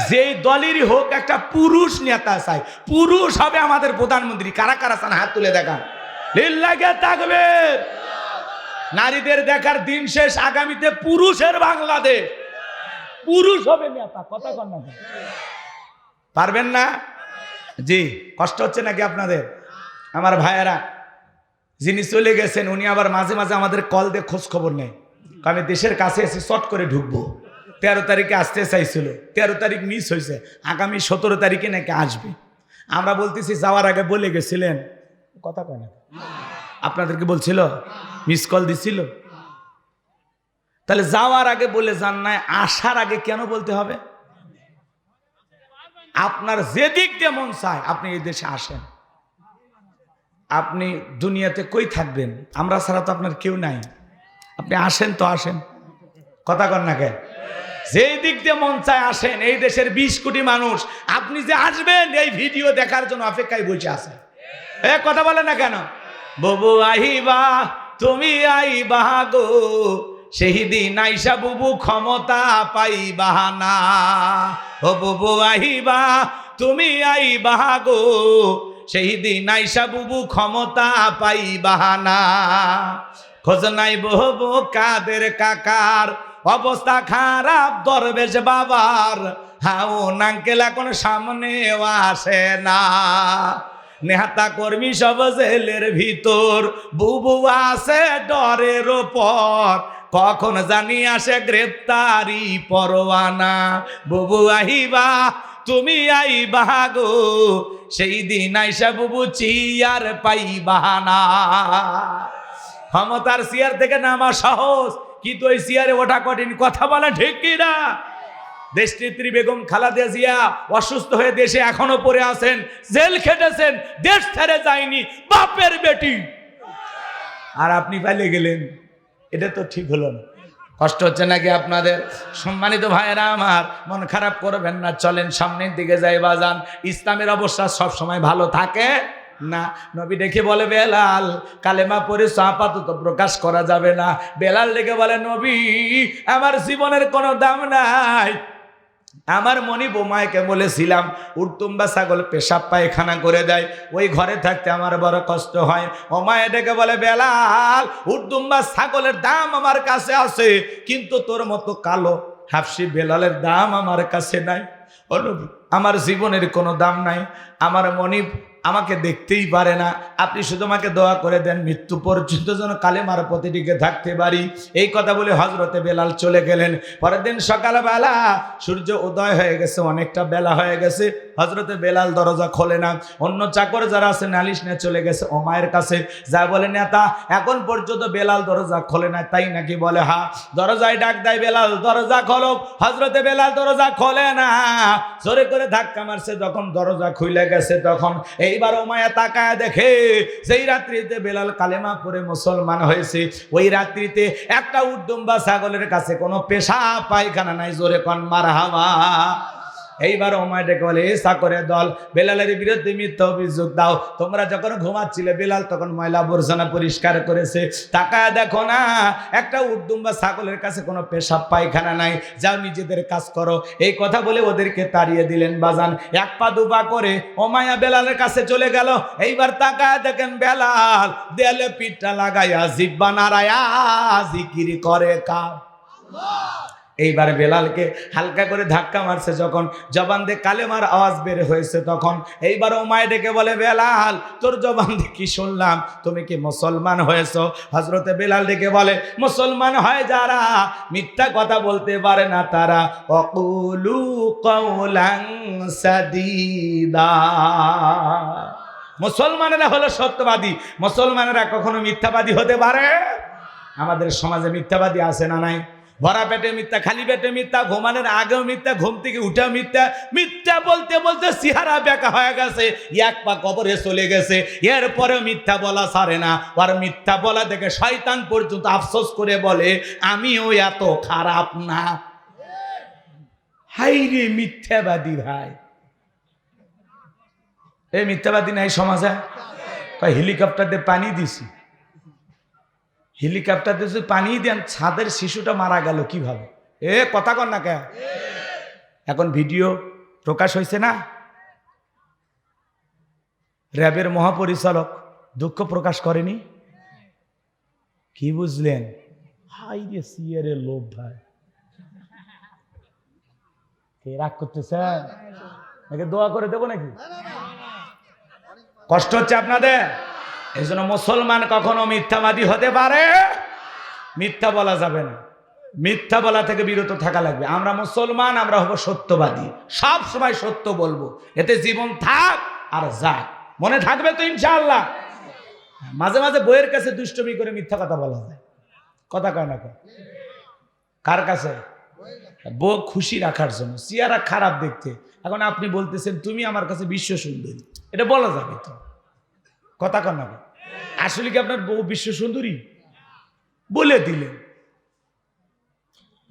যেই দলেরই হোক একটা পুরুষ নেতা চাই, পুরুষ হবে আমাদের প্রধানমন্ত্রী। কারা কারা চান হাত তুলে দেখান। লিল্লাহি তাকবীর। নারীদের দেখার দিন শেষ, আগামীতে পুরুষের বাংলাদেশ, পুরুষ হবে নেতা। কথা কন না? পারবেন না? জি, কষ্ট হচ্ছে নাকি আপনাদের? আমার ভাইয়েরা যিনি চলে গেছেন, উনি আবার মাঝে মাঝে আমাদের কল দিয়ে খোঁজ খবর নেয়। আমি দেশের কাছে এসে চট করে ঢুকবো, 13 তারিখে আসতে চাইছিল, 13 তারিখ মিস হয়েছে, আগামী 17 তারিখে নাকি আসবে। আমরা বলতেছি যাওয়ার আগে বলে গেছিলেন। কথা কয় না? আপনাদেরকে বলছিল, মিস কল দিছিল। তাহলে যাওয়ার আগে বলে যান না, আসার আগে কেন বলতে হবে? আপনার যেদিক দিয়ে মন চায় আপনি এই দেশে আসেন। আপনি দুনিয়াতে কই থাকবেন? আমরা ছাড়া তো আপনার কেউ নাই। আপনি আসেন তো আসেন। কথা কন না? কে যেই দিক দিয়ে মন চায় আসেন। এই দেশের 20 কোটি মানুষ আপনি যে আসবেন এই ভিডিও দেখার জন্য অপেক্ষায় বসে আছে। কথা বলে না কেন? বুবু আইবা, তুমি আইবা গো, সেই দিন আইসা বুবু ক্ষমতা পাইবা না। ও বুবু আইবা, তুমি আইবা গো, সেই দিন আইসা বুবু ক্ষমতা পাইবা না। খোঁজ নাই বহু কাদের কাকার, অবস্থা খারাপ দরবেশ বাবার, হাও নাঙ্কেল এখন সামনে আসে না। নেতা কর্মী সব জেলের ভিতর, বুবু আছে ডরের ওপর, কখন জানি আসে গ্রেপ্তারি পরোয়ানা। বুবু আইবা, তুমি আইবা গো, সেই দিন আইসা বুবু চিয়ার পাইবা না। ক্ষমতার চেয়ার থেকে নামা সহজ, কিন্তু ওই চেয়ারে ওঠা কঠিন। কথা বলা ঠিক কিনা? দেশনেত্রী বেগম খালেদা জিয়া অসুস্থ হয়ে দেশে এখনো পড়ে আছেন, জেল খেটেছেন, দেশ ছেড়ে যায়নি, বাপের বেটি। আর আপনি পালিয়ে গেলেন, এটা তো ঠিক হলো না। কষ্ট হচ্ছে নাকি আপনাদের? সম্মানিত ভাইয়েরা আমার, মন খারাপ করবেন না, চলেন সামনের দিকে যাই বাজান। ইসলামের অবস্থা সব সময় ভালো থাকে না। নবী ডেকে বলে, বেলাল কালেমা পড়ে আপাতত প্রকাশ করা যাবে না। বেলাল ডেকে বলে, নবী আমার জীবনের কোনো দাম নাই। আমার মনি বোমায়কে বলেছিলাম উর্তুম্বা ছাগল পেশাব পায়খানা করে দেয়, ওই ঘরে থাকতে আমার বড় কষ্ট হয়। ও মায়ে ডেকে বলে, বেলাল উর্তুম্বা ছাগলের দাম আমার কাছে আছে, কিন্তু তোর মতো কালো হাফসি বেলালের দাম আমার কাছে নাই। ও নবী আমার জীবনের কোনো দাম নাই। আমার মনিব আমাকে দেখতেই পারে না, আপনি শুধু আমাকে দোয়া করে দেন মৃত্যু পর্যন্ত যেন কালেমার পথে টিকে থাকতে পারি। এই কথা বলে হযরতে বেলাল চলে গেলেন। পরের দিন সকালবেলা সূর্য উদয় হয়ে গেছে, অনেকটা বেলা হয়ে গেছে। হযরতে বেলাল দরজা খোলে না। অন্য চাকর যারা আছে নালিশ নিয়ে চলে গেছে ওমায়ের কাছে, যা বলে নেতা এখন পর্যন্ত বেলাল দরজা খোলে না, তাই নাকি? বলে হ্যাঁ। দরজায় ডাক দেয়, বেলাল দরজা খোলো। হযরতে বেলাল দরজা খোলে না, জোরে করে ধাক্কা মারছে। যখন দরজা খুলে গেছে তখন এইবার ওমায়া তাকায় দেখে যেই রাত্রিতে বেলাল কালেমা পড়ে মুসলমান হয়েছে, ওই রাত্রিতে একটা উটদুম্বা ছাগলের কাছে কোনো পেশাব পায়খানা নাই। জোরে কোন মারহাবা। এইবার ওমায় ডেকে বলে, চাকরের দল, বেলালের বিরুদ্ধে মিথ্যা অভিযোগ দাও। তোমরা যখন ঘুমাচ্ছিলে বেলাল তখন ময়লা আবর্জনা পরিষ্কার করেছে, তাকায় দেখো না একটা উটদুম্বা ছাগলের কাছে কোনো পেশাব পায়খানা নাই, যাও নিজেদের কাজ করো। এই কথা বলে ওদেরকে তাড়িয়ে দিলেন। বাজান এক পা দুপা করে ওমায়া বেলালের কাছে চলে গেল। এইবার তাকায় দেখেন বেলাল দেয়ালে পিঠটা লাগাইয়া জিব্বা নাড়ায়া জিকির করে কার। এইবার বেলালকে হালকা করে ধাক্কা মারছে, যখন জবান দিয়ে কালেমার আওয়াজ বের হয়েছে তখন এইবার ওমায় ডেকে বলে, বেলাল তোর জবান দিয়ে কি শুনলাম, তুমি কি মুসলমান হয়েছো? হযরতে বেলাল ডেকে বলে, মুসলমান হয় যারা মিথ্যা কথা বলতে পারে না তারা, অকুলু কওলান সাদীদা। মুসলমানেরা হলো সত্যবাদী, মুসলমানেরা কখনো মিথ্যাবাদী হতে পারে? আমাদের সমাজে মিথ্যাবাদী আছে না নাই? ভরা পেটে মিথ্যা, খালি পেটে মিথ্যা, ঘুমানোর আগেও মিথ্যা, ঘুম থেকে উঠে মিথ্যা। মিথ্যা বলতে বলতে চেহারা বেঁকা হয়ে গেছে, এক পা কবরে চলে গেছে, এরপরেও মিথ্যা বলা ছাড়ে না। আর মিথ্যা বলা দেখে শয়তান পর্যন্ত আফসোস করে বলে, আমিও এত খারাপ না। হাই রে মিথ্যাবাদী ভাই, এই মিথ্যাবাদী নাই সমাজে? হেলিকপ্টার দিয়ে পানি দিছি, হেলিকপ্টার দিয়ে পানি দেন, ছাদের শিশুটা মারা গেল কিভাবে? কথা কর না কে? এখন ভিডিও প্রকাশ হয়েছে না, র্যাবের মহাপরিচালক দুঃখ প্রকাশ করেনি? কি বুঝলেন? হাই রে সিয়ারের লোভ ভাই, কে রাগ করতেছে নাকি? দোয়া করে দেবো নাকি? কষ্ট হচ্ছে আপনাদের? এই জন্য মুসলমান কখনো মিথ্যাবাদী হতে পারে? মিথ্যা বলা যাবে না, মিথ্যা বলা থেকে বিরত থাকা লাগবে। আমরা মুসলমান, আমরা হব সত্যবাদী, সব সময় সত্য বলবো, এতে জীবন থাক আর যাক। মনে থাকবে তো ইনশাআল্লাহ? মাঝে মাঝে বইয়ের কাছে দুষ্টমি করে মিথ্যা কথা বলা যায়, কথা কয় না? কার কাছে? বউ খুশি রাখার জন্য, চেহারা খারাপ দেখতে। এখন আপনি বলতেছেন তুমি আমার কাছে বিশ্ব সুন্দরী, এটা বলা যাবে তো? কথা কন না? আসলে কি আপনার বউ বিশ্ব সুন্দরী? বলে দিলেন।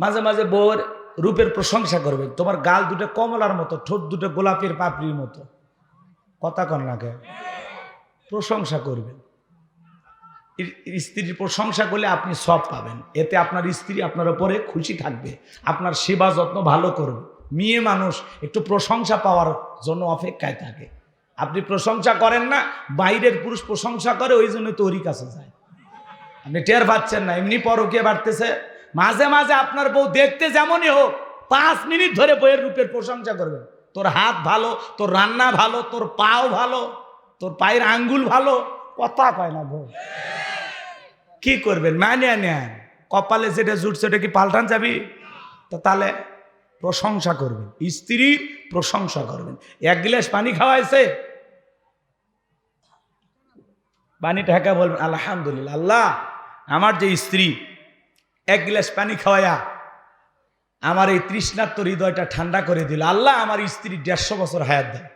মাঝে মাঝে বউর রূপের প্রশংসা করবেন, তোমার গাল দুটো কমলার মতো, ঠোঁট দুটো গোলাপের পাপড়ির মতো, কথা কন না? প্রশংসা করবেন। স্ত্রীর প্রশংসা করলে আপনি সব পাবেন, এতে আপনার স্ত্রী আপনার উপরে খুশি থাকবে, আপনার সেবা যত্ন ভালো করবে। মেয়ে মানুষ একটু প্রশংসা পাওয়ার জন্য অপেক্ষায় থাকে। আপনি প্রশংসা করেন না, বাইরের পুরুষ প্রশংসা করে, ওই জন্য তোরই কাছে যায়। আপনি টের পাচ্ছেন না, এমনি পরকীয়া বাড়তেছে। মাঝে মাঝে আপনার বউ দেখতে যেমনই হোক 5 মিনিট ধরে বইয়ের রূপের প্রশংসা করবেন। তোর হাত ভালো, তোর রান্না ভালো, তোর পাও ভালো, তোর পায়ের আঙ্গুল ভালো, কথা কয় না বউ। কি করবেন? মানিয়ে নেন, কপালে যেটা জুটছে ওটা কি পাল্টান যাবি? তো তাহলে প্রশংসা করবেন, স্ত্রীর প্রশংসা করবেন। 1 গ্লাস পানি খাওয়াইছে, পানি ঢাকা বলবেন আলহামদুলিল্লাহ, আল্লাহ আমার যে স্ত্রী 1 গ্লাস পানি খাওয়াইয়া আমার এই তৃষ্ণার্ত হৃদয়টা ঠান্ডা করে দিল। আল্লাহ আমার স্ত্রী 150 বছর হায়াত দেয়।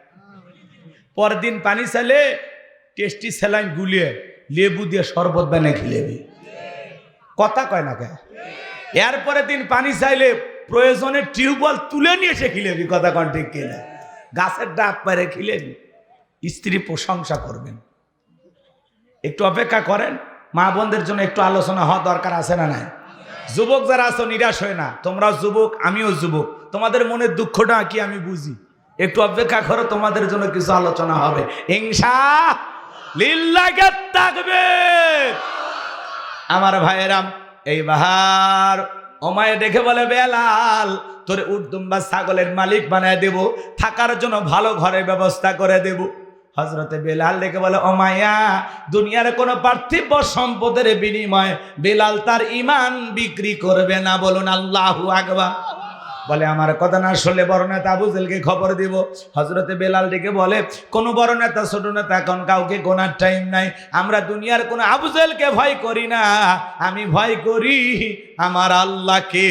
পরের দিন পানি চাইলে টেস্টি স্যালাইন গুলিয়ে লেবু দিয়ে শরবত বানিয়ে খিলেবি, কথা কয় না কে? এরপরের দিন পানি চাইলে প্রয়োজনে টিউবওয়েল তুলে নিয়ে এসে খিলেবি, কথা কন ঠিক কিনা? গাছের ডাব পারে খিলেবি। স্ত্রী প্রশংসা করবেন। একটু অপেক্ষা করেন, মা বোনদের জন্য একটু আলোচনা হওয়া দরকার আছে না নাই? যুবক যারা আছো নিরাশ হয় না, তোমরা যুবক আমিও যুবক, তোমাদের মনের দুঃখটা কি আমি বুঝি। একটু অপেক্ষা করো, তোমাদের জন্য কিছু আলোচনা হবে ইনশাআল্লাহ। তাকবীর। আমার ভাইয়েরাম, এই বাহার ওমায় দেখে বলে, বেলাল তোরে উটদুম্বা ছাগলের মালিক বানায় দেব, থাকার জন্য ভালো ঘরের ব্যবস্থা করে দেব। হযরতে বেলাল ডেকে বলে, ও মায়া, দুনিয়ার কোনো পার্থিব সম্পদের বিনিময়ে বেলাল তার ঈমান বিক্রি করবে না। বলুন আল্লাহু আকবার। বলে, আমার কথা না শুনলে বড় নেতা আবু জেহেলকে খবর দিব। হযরতে বেলাল ডেকে বলে, কোন বড় নেতা ছোট নেতা এখন কাউকে গোনার টাইম নাই। আমরা দুনিয়ার কোন আবু জেহেলকে ভয় করি না, আমি ভয় করি আমার আল্লাহকে।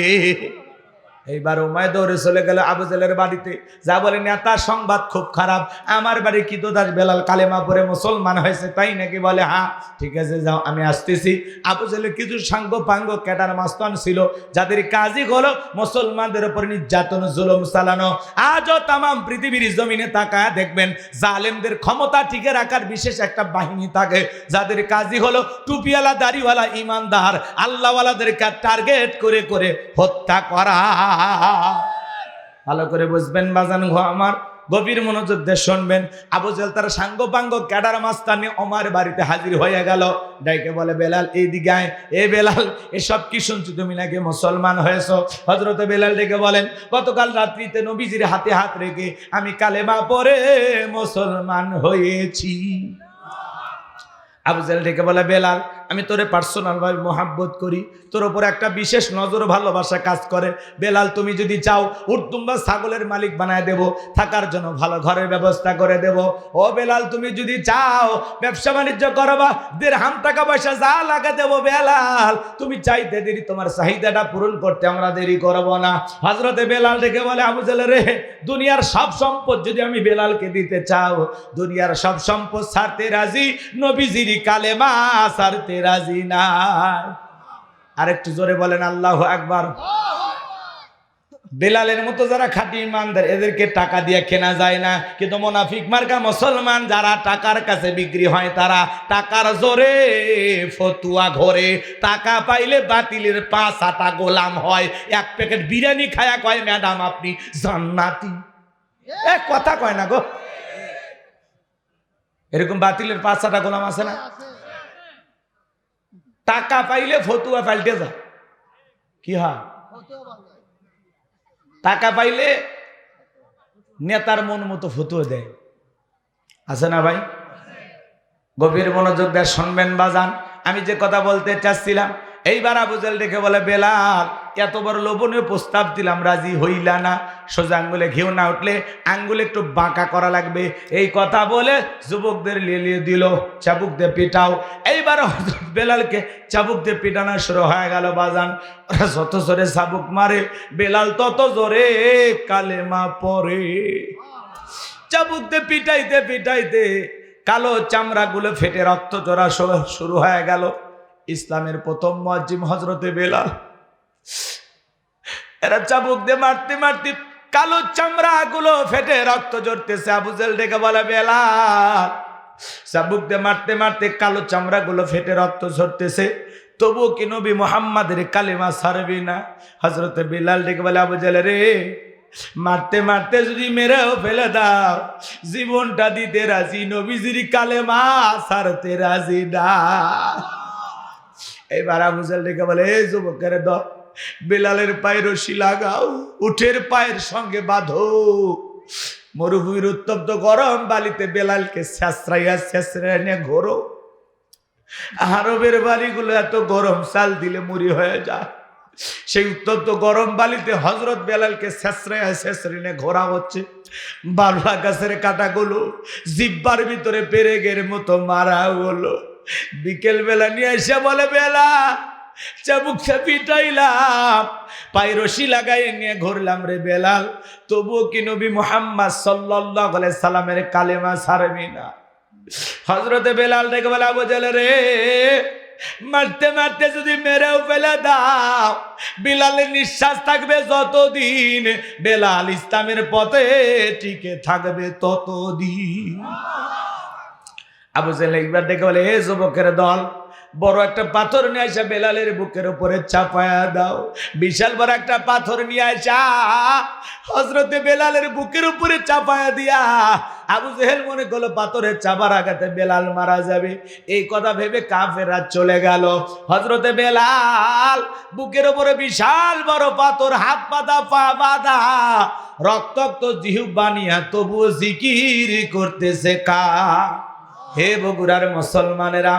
এইবার উমায় দৌড়ে চলে গেল আবু জেহেলের বাড়িতে, যা বলে, নেতা সংবাদ খুব খারাপ, আমার বাড়ি কৃতদাস বেলাল কালেমা পড়ে মুসলমান হয়েছে, তাই নাকি? বলে, হ্যাঁ, ঠিক আছে, যাও, আমি আসতেছি। আবু জেহেলের কিছু সাঙ্গ পাঙ্গ ক্যাডার মাস্তান ছিল, যাদের কাজই হলো মুসলমানদের উপর নির্যাতন জুলুম চালানো। আজও তামাম পৃথিবীর জমিনে তাকায় দেখবেন, জালেমদের ক্ষমতা টিকে রাখার বিশেষ একটা বাহিনী থাকে, যাদের কাজই হলো টুপিওয়ালা দাড়িওয়ালা ইমানদার আল্লাহওয়ালাদেরকে টার্গেট করে করে হত্যা করা। ভালো করে বুঝবেন বাজান গো আমার, গভীর মনোযোগ দিয়ে শুনবেন। আবু জেহেল তার সাঙ্গ পাঙ্গ ক্যাডার মাস্তানি ওমর বাড়িতে হাজির হয়ে গেল। ডাইকে বলে, বেলাল এইদিকে আয়। এ বেলাল, এসব কি শুনছি, তুমি নাকি মুসলমান হয়েছো? হযরতে বেলাল ডেকে বলেন, গতকাল রাত্রিতে নবীজির হাতে হাত রেখে আমি কালেমা পড়ে মুসলমান হয়েছি। আবু জেহেল ডেকে বলে, বেলাল, আমি তোরে পার্সোনাল ভাবে মোহাব্বত করি, তোর উপর একটা বিশেষ নজর ভালোবাসা কাজ করে। বেলাল, তুমি যদি চাও উর্তুম্বা ছাগলের মালিক বানায় দেব, থাকার জন্য ভালো ঘরের ব্যবস্থা করে দেব। ও বেলাল, তুমি যদি চাও ব্যবসা বাণিজ্য করবা, দিরহাম টাকা পয়সা যা লাগে দেব। বেলাল, তুমি চাইতে দেরি, তোমার চাহিদাটা পূরণ করতে আমরা দেরি করব না। হযরতে বেলাল ডেকে বলে, আবু জেহেল রে, দুনিয়ার সব সম্পদ যদি আমি বেলালকে দিতে চাও, দুনিয়ার সব সম্পদ ছাড়তে রাজি, নবীজির কালেমা ছাড়তে রাজি নাই। আরেকটু জোরে বলেন আল্লাহু আকবার। বেলালের মতো যারা খাঁটি ইমানদার, এদেরকে টাকা দিয়ে কেনা যায় না, কিন্তু মুনাফিক মার্কা মুসলমান যারা টাকার কাছে বিক্রি হয়, তারা টাকার জোরে ফতুয়া ঘরে, টাকা পাইলে বাতিলের 5 আটা গোলাম হয়। এক প্যাকেট বিরিয়ানি খায়া কয়, ম্যাডাম আপনি জান্নাতি। কথা কয় না গো, এরকম বাতিলের 5 আটা গোলাম আছে না? টাকা পাইলে ফতুয়া পাল্টে যায়। কি হয়? টাকা পাইলে নেতার মন মতো ফতুয়া দেয়, আছে না ভাই? গভীর মনোযোগ দিয়ে শুনবেন বাজান, আমি যে কথা বলতে চাচ্ছিলাম। এইবার আবু জেহেল দেখে বলে, বেলাল, এত বড় লোভনীয় প্রস্তাব দিলাম, রাজি হইলা না? সোজা আঙ্গুলে ঘেউ না উঠলে আঙ্গুলে একটু বাঁকা করা লাগবে। এই কথা বলে যুবকদের লিয়ে দিল, চাবুক দিয়ে পিটাও। এইবার বেলালকে চাবুক দিয়ে পিটানো শুরু হয়ে গেল বাজান। ওরা যত জোরে চাবুক মারে, বেলাল তত জোরে কালেমা পড়ে। চাবুক দিয়ে পিটাইতে পিটাইতে কালো চামড়াগুলো ফেটে রক্ত ঝরা শুরু হয়ে গেল। ইসলামের প্রথম মুয়াজ্জিন হযরতে বেলাল, এরা চাবুক দিয়ে মারতে মারতে কালো চামড়াগুলো ফেটে রক্ত ঝরতেছে। আবু জেহেল ডেকে বলে, বেলাল, চাবুক দিয়ে মারতে মারতে কালো চামড়াগুলো ফেটে রক্ত ঝরতেছে, তবুও কি নবী মুহাম্মাদের কালেমা ছাড়বি না? হযরতে বেলাল ডেকে বলে, আবু জেহেল রে, মারতে মারতে যদি মেরেও ফেলে দাও, জীবনটা দিতে রাজি, নবীজির কালেমা ছাড়তে রাজি না। এইবার আবু জেহেল ডেকে বলে, এই যুবকের দল, বেলালের পায়ে রশি লাগাও, উটের পায়ের সঙ্গে বাঁধো, মরুভূমির উত্তপ্ত গরম বালিতে বেলালকে ছেঁচড়াইয়া নিয়ে ঘোরো। আরবের বাড়িগুলো এত গরম, চাল দিলে মুড়ি হয়ে যায়। সেই উত্তপ্ত গরম বালিতে হযরত বেলালকে ছেঁচড়াইয়া নিয়ে ঘোরা হচ্ছে। বারলা গাছের কাঁটাগুলো জিব্বার ভিতরে পেরেকের মতো মারা হলো। বিকেল বেলা নিয়ে এসে বলে, বেলা, চাবুক পিটাইলাম, পায়ে রশি লাগাই নিয়ে ঘুরলাম রে বেলাল, তবুও কি নবী মুহাম্মদ সাল্লাল্লাহু আলাইহি সাল্লামের কালেমা ছাড়বি না? হযরতে বেলাল দেখে বলে, আবু জেহেল রে, মারতে মারতে যদি মেরেও ফেলে দাও, বেলালের নিঃশ্বাস থাকবে যতদিন, বেলাল ইসলামের পথে টিকে থাকবে ততদিন। আবু জেহেল একবার দেখে বলে, হে যুবকের দল, বড় একটা পাথর নিয়ে আসা বেলালের বুকের উপরে চাপায়া দাও। বিশাল বড় একটা পাথর নিয়ে আসা হযরতে বেলালের বুকের উপরে চাপায়া দিয়া আবু জেহেল মনে করলো পাথরের চাপার আঘাতে বেলাল মারা যাবে। এই কথা ভেবে কাফেররা চলে গেল। হযরতে বেলাল বুকের উপরে বিশাল বড় পাথর, হাত বাঁধা পা বাঁধা, রক্তাক্ত জিহ্বা নিয়া তবুও জিকির করতেছে কা। হে বগুড়ার মুসলমানেরা,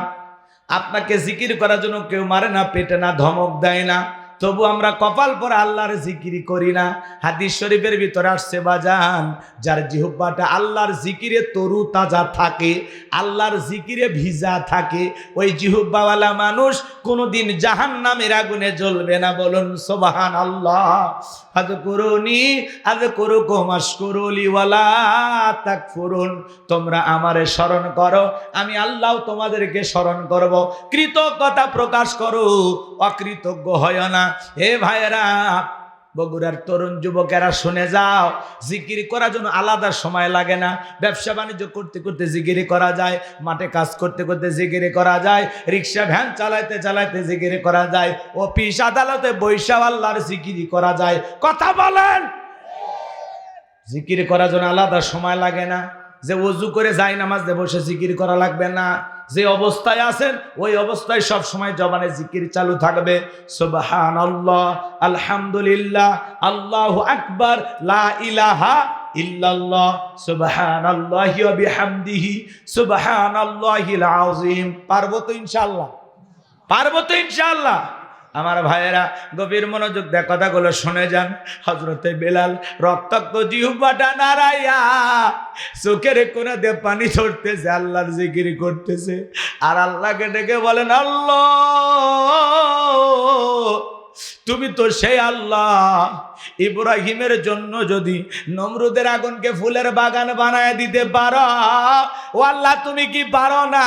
আপনাকে জিকির করার জন্য কেউ মারে না, পেটে না, ধমক দেয় না, তবু আমরা কপাল পরে আল্লাহর জিকির করি না। হাদিস শরীফের ভিতরে আসছে বাজান, যার জিহ্বাটা আল্লাহর জিকিরে তরু তাজা থাকে, আল্লাহর জিকিরে ভিজা থাকে, ওই জিহ্বাওয়ালা মানুষ কোনোদিন জাহান্নামের আগুনে জ্বলবে না। বলুন সুবহানাল্লাহ। আযকুরুনি আযকুরুকুম আশকুরুলি ওয়ালা তাকফুরুন। তোমরা আমারে স্মরণ করো, আমি আল্লাহ তোমাদেরকে স্মরণ করব। কৃতজ্ঞতা প্রকাশ করো, অকৃতজ্ঞ হয় না। হে ভাইয়েরা, বগুড়ার তরুণ যুবকেরা শুনে যাও, জিকির করার জন্য আলাদা সময় লাগে না। ব্যবসা বাণিজ্য করতে করতে জিকির করা যায়, মাঠে কাজ করতে করতে জিকির করা যায়, রিক্সা ভ্যান চালাইতে চালাইতে জিকির করা যায়, অফিস আদালতে বৈশা আল্লাহর জিকির করা যায়। কথা বলেন। জিকির করার জন্য আলাদা সময় লাগে না। যে ওযু করে যাই নামাজ দিয়ে বসে জিকির করা লাগবে না। যে অবস্থায় আছেন ওই অবস্থায় সব সময় জবানে জিকির চালু থাকবে। সুবহানাল্লাহ, আলহামদুলিল্লাহ, আল্লাহু আকবার, লা ইলাহা ইল্লাল্লাহ, সুবহানাল্লাহি ওয়া বিহামদিহি, সুবহানাল্লাহিল আযীম। পারবো তো ইনশাআল্লাহ? পারবো তো ইনশাআল্লাহ? আমার ভাইয়েরা গভীর মনোযোগ দিয়ে কথাগুলো শুনে যান। হযরতে বেলাল রক্তাক্ত জিহ্বাটা নাড়াইয়া চোখের কোণা দিয়ে পানি ঝরতেছে, আল্লাহর জিকির করতেছে, আর আল্লাহকে ডেকে বলেন, আল্লাহ তুমি তো সেই আল্লাহ, ইব্রাহিমের জন্য যদি নমরুদের আগুনকে ফুলের বাগান বানায় দিতে পারো, ও আল্লাহ তুমি কি পারো না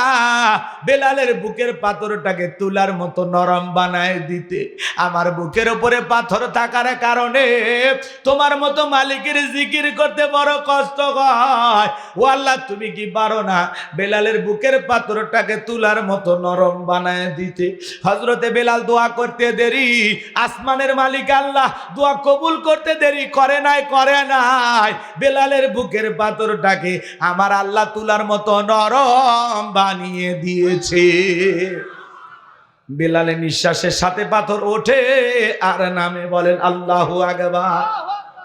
বেলালের বুকের পাথরটাকে তুলার মতো নরম বানায় দিতে? আমার বুকের উপরে পাথর থাকার কারণে তোমার মতো মালিকের জিকির করতে বড় কষ্ট হয়। ও আল্লাহ তুমি কি পারো না বেলালের বুকের পাথরটাকে তুলার মতো নরম বানায় দিতে? হযরতে বেলাল দোয়া করতে দেরি, আসমানের মালিক আল্লাহ দোয়া কবুল করতে দেরি করে নাই, করে নাই। বেলালের বুকের পাথরটাকে আমার আল্লাহ তুলার মতো নরম বানিয়ে দিয়েছে। বেলালের নিঃশ্বাসের সাথে পাথর ওঠে আর নামে, বলেন আল্লাহু আকবার।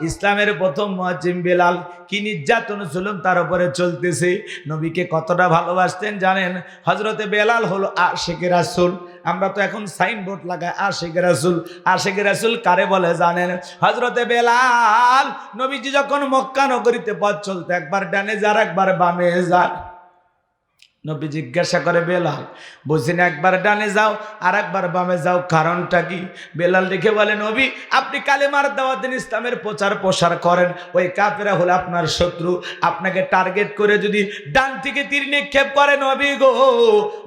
ইসলামের প্রথম মুয়াজ্জিন বেলাল, কি নির্যাতন জুলুম তার উপরে চলতেছে। নবীকে কতটা ভালোবাসতেন জানেন? হযরতে বেলাল হলো আশিকে রাসূল। আমরা তো এখন সাইনবোর্ড লাগাই আশিকে রাসূল। আশিকে রাসূল কারে বলে জানেন? হযরতে বেলাল নবীজি যখন মক্কা নগরীতে পথ চলতে একবার ডানে যার একবার বামে যান, নবী জিজ্ঞাসা করে, বেলাল বুঝি না একবার ডানে যাও আর একবার বামে যাও, কারণটা কি? বেলাল দেখে বলে, নবী আপনি কালেমার দাওয়াত দিন, ইসলামের প্রচার প্রসার করেন, ওই কাফেররা হলো আপনার শত্রু, আপনাকে টার্গেট করে যদি ডান থেকে তীর নিক্ষেপ করে, নবী গো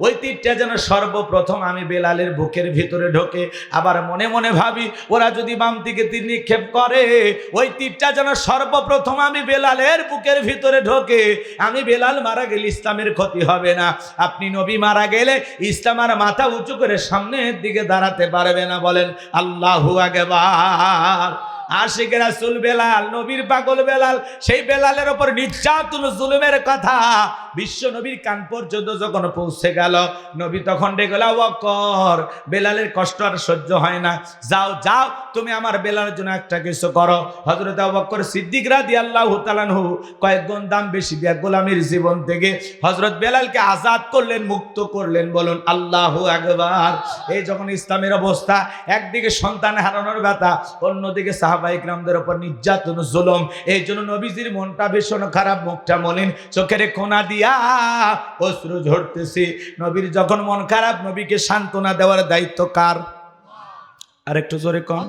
ওই তীরটা যেন সর্বপ্রথম আমি বেলালের বুকের ভিতরে ঢোকে। আবার মনে মনে ভাবি, ওরা যদি বাম থেকে তীর নিক্ষেপ করে, ওই তীরটা যেন সর্বপ্রথম আমি বেলালের বুকের ভিতরে ঢোকে। আমি বেলাল মারা গেলে ইসলামের ক্ষতি হবে না, আপনি নবী মারা গেলে ইসলাম আর মাথা উঁচু করে সামনের দিকে দাঁড়াতে পারবে না। বলেন আল্লাহু আকবার। আশিক রাসূল বেলাল, নবীর পাগল বেলাল, সেই বেলালের ওপর নির্যাতন জুলুমের কথা বিশ্ব নবীর কান পর্যন্ত যখন পৌঁছে গেল, নবী তখন ডেকে বলল, আবু বকর বেলালের কষ্ট আর সহ্য হয় না, যাও যাও তুমি আমার বেলালের জন্য একটা কিছু করো। হযরত আবু বকর সিদ্দিক রাদিয়াল্লাহু তাআলা আনহু কয়েক গুণ দাম বেশি দিয়ে গোলামীর জীবন থেকে হযরত বেলালকে আজাদ করলেন, মুক্ত করলেন। বলুন আল্লাহু আকবার। এই যখন ইসলামের অবস্থা, একদিকে সন্তান হারানোর ব্যথা, অন্যদিকে সাহাবায়ে কিরামদের উপর নির্যাতন জুলুম, এই জন্য নবীজির মনটা ভীষণ খারাপ, মুখটা মলিন, চোখের কোনা দিয়া অশ্রু ঝরতেছে। নবীর যখন মন খারাপ, নবীকে সান্ত্বনা দেওয়ার দায়িত্ব কার? আর একটু জোরে কন।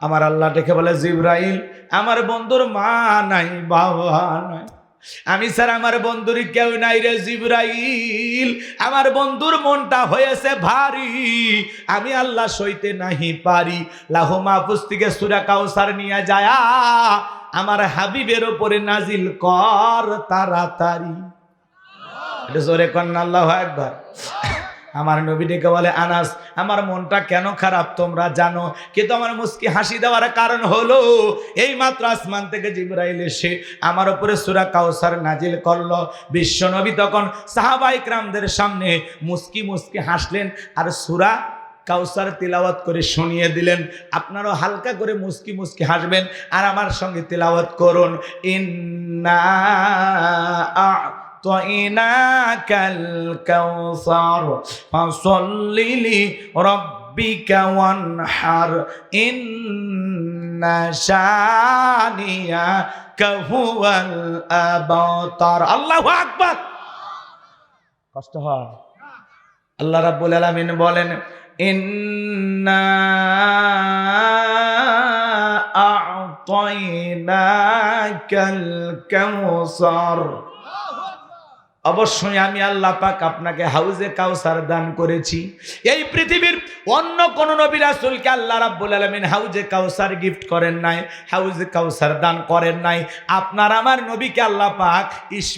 আমার আল্লাহ ডেকে বলে, জিবরাইল আমার বন্ধুর মা নাই, বাবা নাই, আমি স্যার আমার বন্ধুর কেউ নাই রে জিবরাইল, আমার বন্ধুর মনটা হয়েছে ভারী, আমি আল্লাহ সইতে নাহি পারি। লাহু মাহফুজ থেকে সূরা কাউসার নিয়ে যায় আমার হাবিবের উপরে নাজিল কর তাড়াতাড়ি। এটা জোরে কর না আল্লাহু আকবার। আমার নবী ডেকে বলে, আনাস আমার মনটা কেন খারাপ তোমরা জানো, কিন্তু আমার মুস্কি হাসি দেওয়ার কারণ হলো এই মাত্র আসমান থেকে জিবরাইল এসে আমার উপরে সূরা কাউসার নাজিল করলো। বিশ্ব নবী তখন সাহাবায়ে কেরামদের সামনে মুস্কি মুস্কি হাসলেন আর সূরা কাউসার তিলাওয়াত করে শুনিয়ে দিলেন। আপনারাও হালকা করে মুস্কি মুস্কি হাসবেন আর আমার সঙ্গে তিলাওয়াত করুন, ইন্না আ'তাইনাকাল কাউসার ফাসাল্লি লিরাব্বিকা ওয়ানহার ইন্না শানিয়াকা হুয়াল আবতার। আল্লাহু আকবার। কষ্ট হয়। আল্লাহ রাব্বুল আলামিন বলেন, ইন্না আ'তাইনাকাল কাউসার, অবশ্যই আমি আল্লাহ পাক আপনাকে হাউজে কাউসার দান করেছি। এই পৃথিবীর অন্য কোন নবী রাসূলকে আল্লাহ রাব্বুল আলামিন হাউজে কাউসার গিফট করেন নাই, হাউজে কাউসার দান করেন নাই। আপনার আমার নবীকে আল্লাহ পাক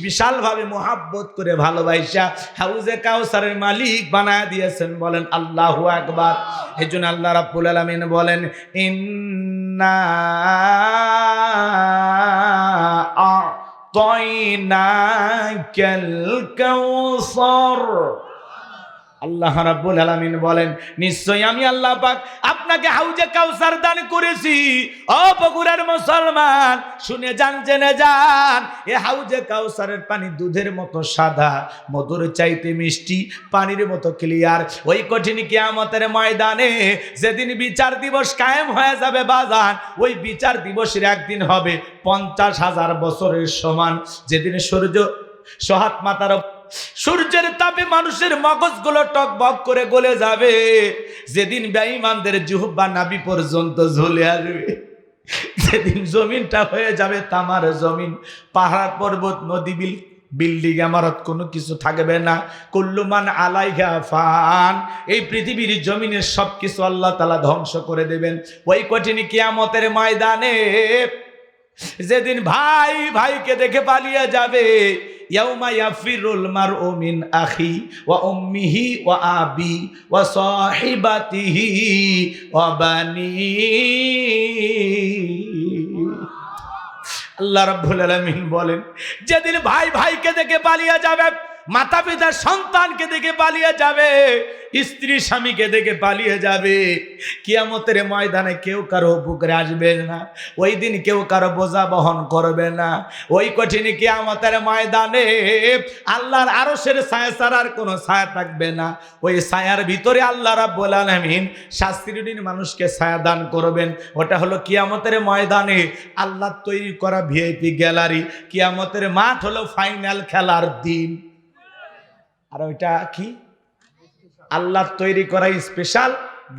বিশালভাবে মোহাব্বত করে ভালোবাসা হাউজে কাউসারের মালিক বানায় দিয়েছেন। বলেন আল্লাহু আকবার। এজন্য আল্লাহ রাব্বুল আলামিন বলেন, ইন্না আ'তাইনাকাল কাউসার। আল্লাহ রাব্বুল আলামিন বলেন, নিশ্চয়ই আমি আল্লাহ পাক আপনাকে হাউজে কাউসার দান করেছি। ও বগুড়ার মুসলমান, শুনে যান, জেনে যান, এ হাউজে কাউসারের পানি দুধের মতো সাদা, মধুর চাইতে মিষ্টি, পানির মতো ক্লিয়ার। ওই কঠিন কিয়ামতের ময়দানে যেদিন বিচার দিবস কায়েম হয়ে যাবে বাজান, ওই বিচার দিবসের একদিন হবে 50,000 বছরের সমান। যেদিন সূর্য সহাত মাতার সূর্যের তাপে মানুষের মগজগুলো টকবক করে গলে যাবে, যেদিন বেঈমানদের জিহ্বা নাভি পর্যন্ত ঝুলে আসবে, যেদিন জমিনটা হয়ে যাবে তামার জমিন, পাহাড় পর্বত নদী বিল্ডিং ইমারত কোনো কিছু থাকবে না। কুল্লুমান আলাইহা ফান, এই পৃথিবীর জমিনের সবকিছু আল্লাহ তাআলা ধ্বংস করে দেবেন। ওই কঠিন কিয়ামতের ময়দানে যেদিন ভাই ভাইকে দেখে পালিয়ে যাবে, ইয়াউমা ইয়াফিরুল মারউ মিন আখি ওয়া উম্মিহি ওয়া আবি ওয়া সাহিবাতিহি ওয়া বানি। আল্লাহ রাব্বুল আলামিন বলেন, যেদিন ভাই ভাইকে দেখে পালিয়ে যাবে, মাতা পিতা সন্তানকে দেখে পালিয়ে যাবে, স্ত্রী স্বামীকে দেখে পালিয়ে যাবে, কিয়ামতের ময়দানে কেউ কারো উপকারে আসবে না। ওই দিন কেউ কারো বোঝা বহন করবে না। ওই কঠিন কিয়ামতের ময়দানে আল্লাহর আরশের ছায়া ছাড়ার কোনো ছায়া থাকবে না। ওই ছায়ার ভিতরে আল্লাহ রাব্বুল আলামিন শাস্তিহীন মানুষকে ছায়া দান করবেন। ওটা হলো কিয়ামতের ময়দানে আল্লাহ তৈরি করা ভিআইপি গ্যালারি। কিয়ামতের মাঠ হলো ফাইনাল খেলার দিন। আর ওইটা কি? আল্লাহর তৈরি করা স্পেশাল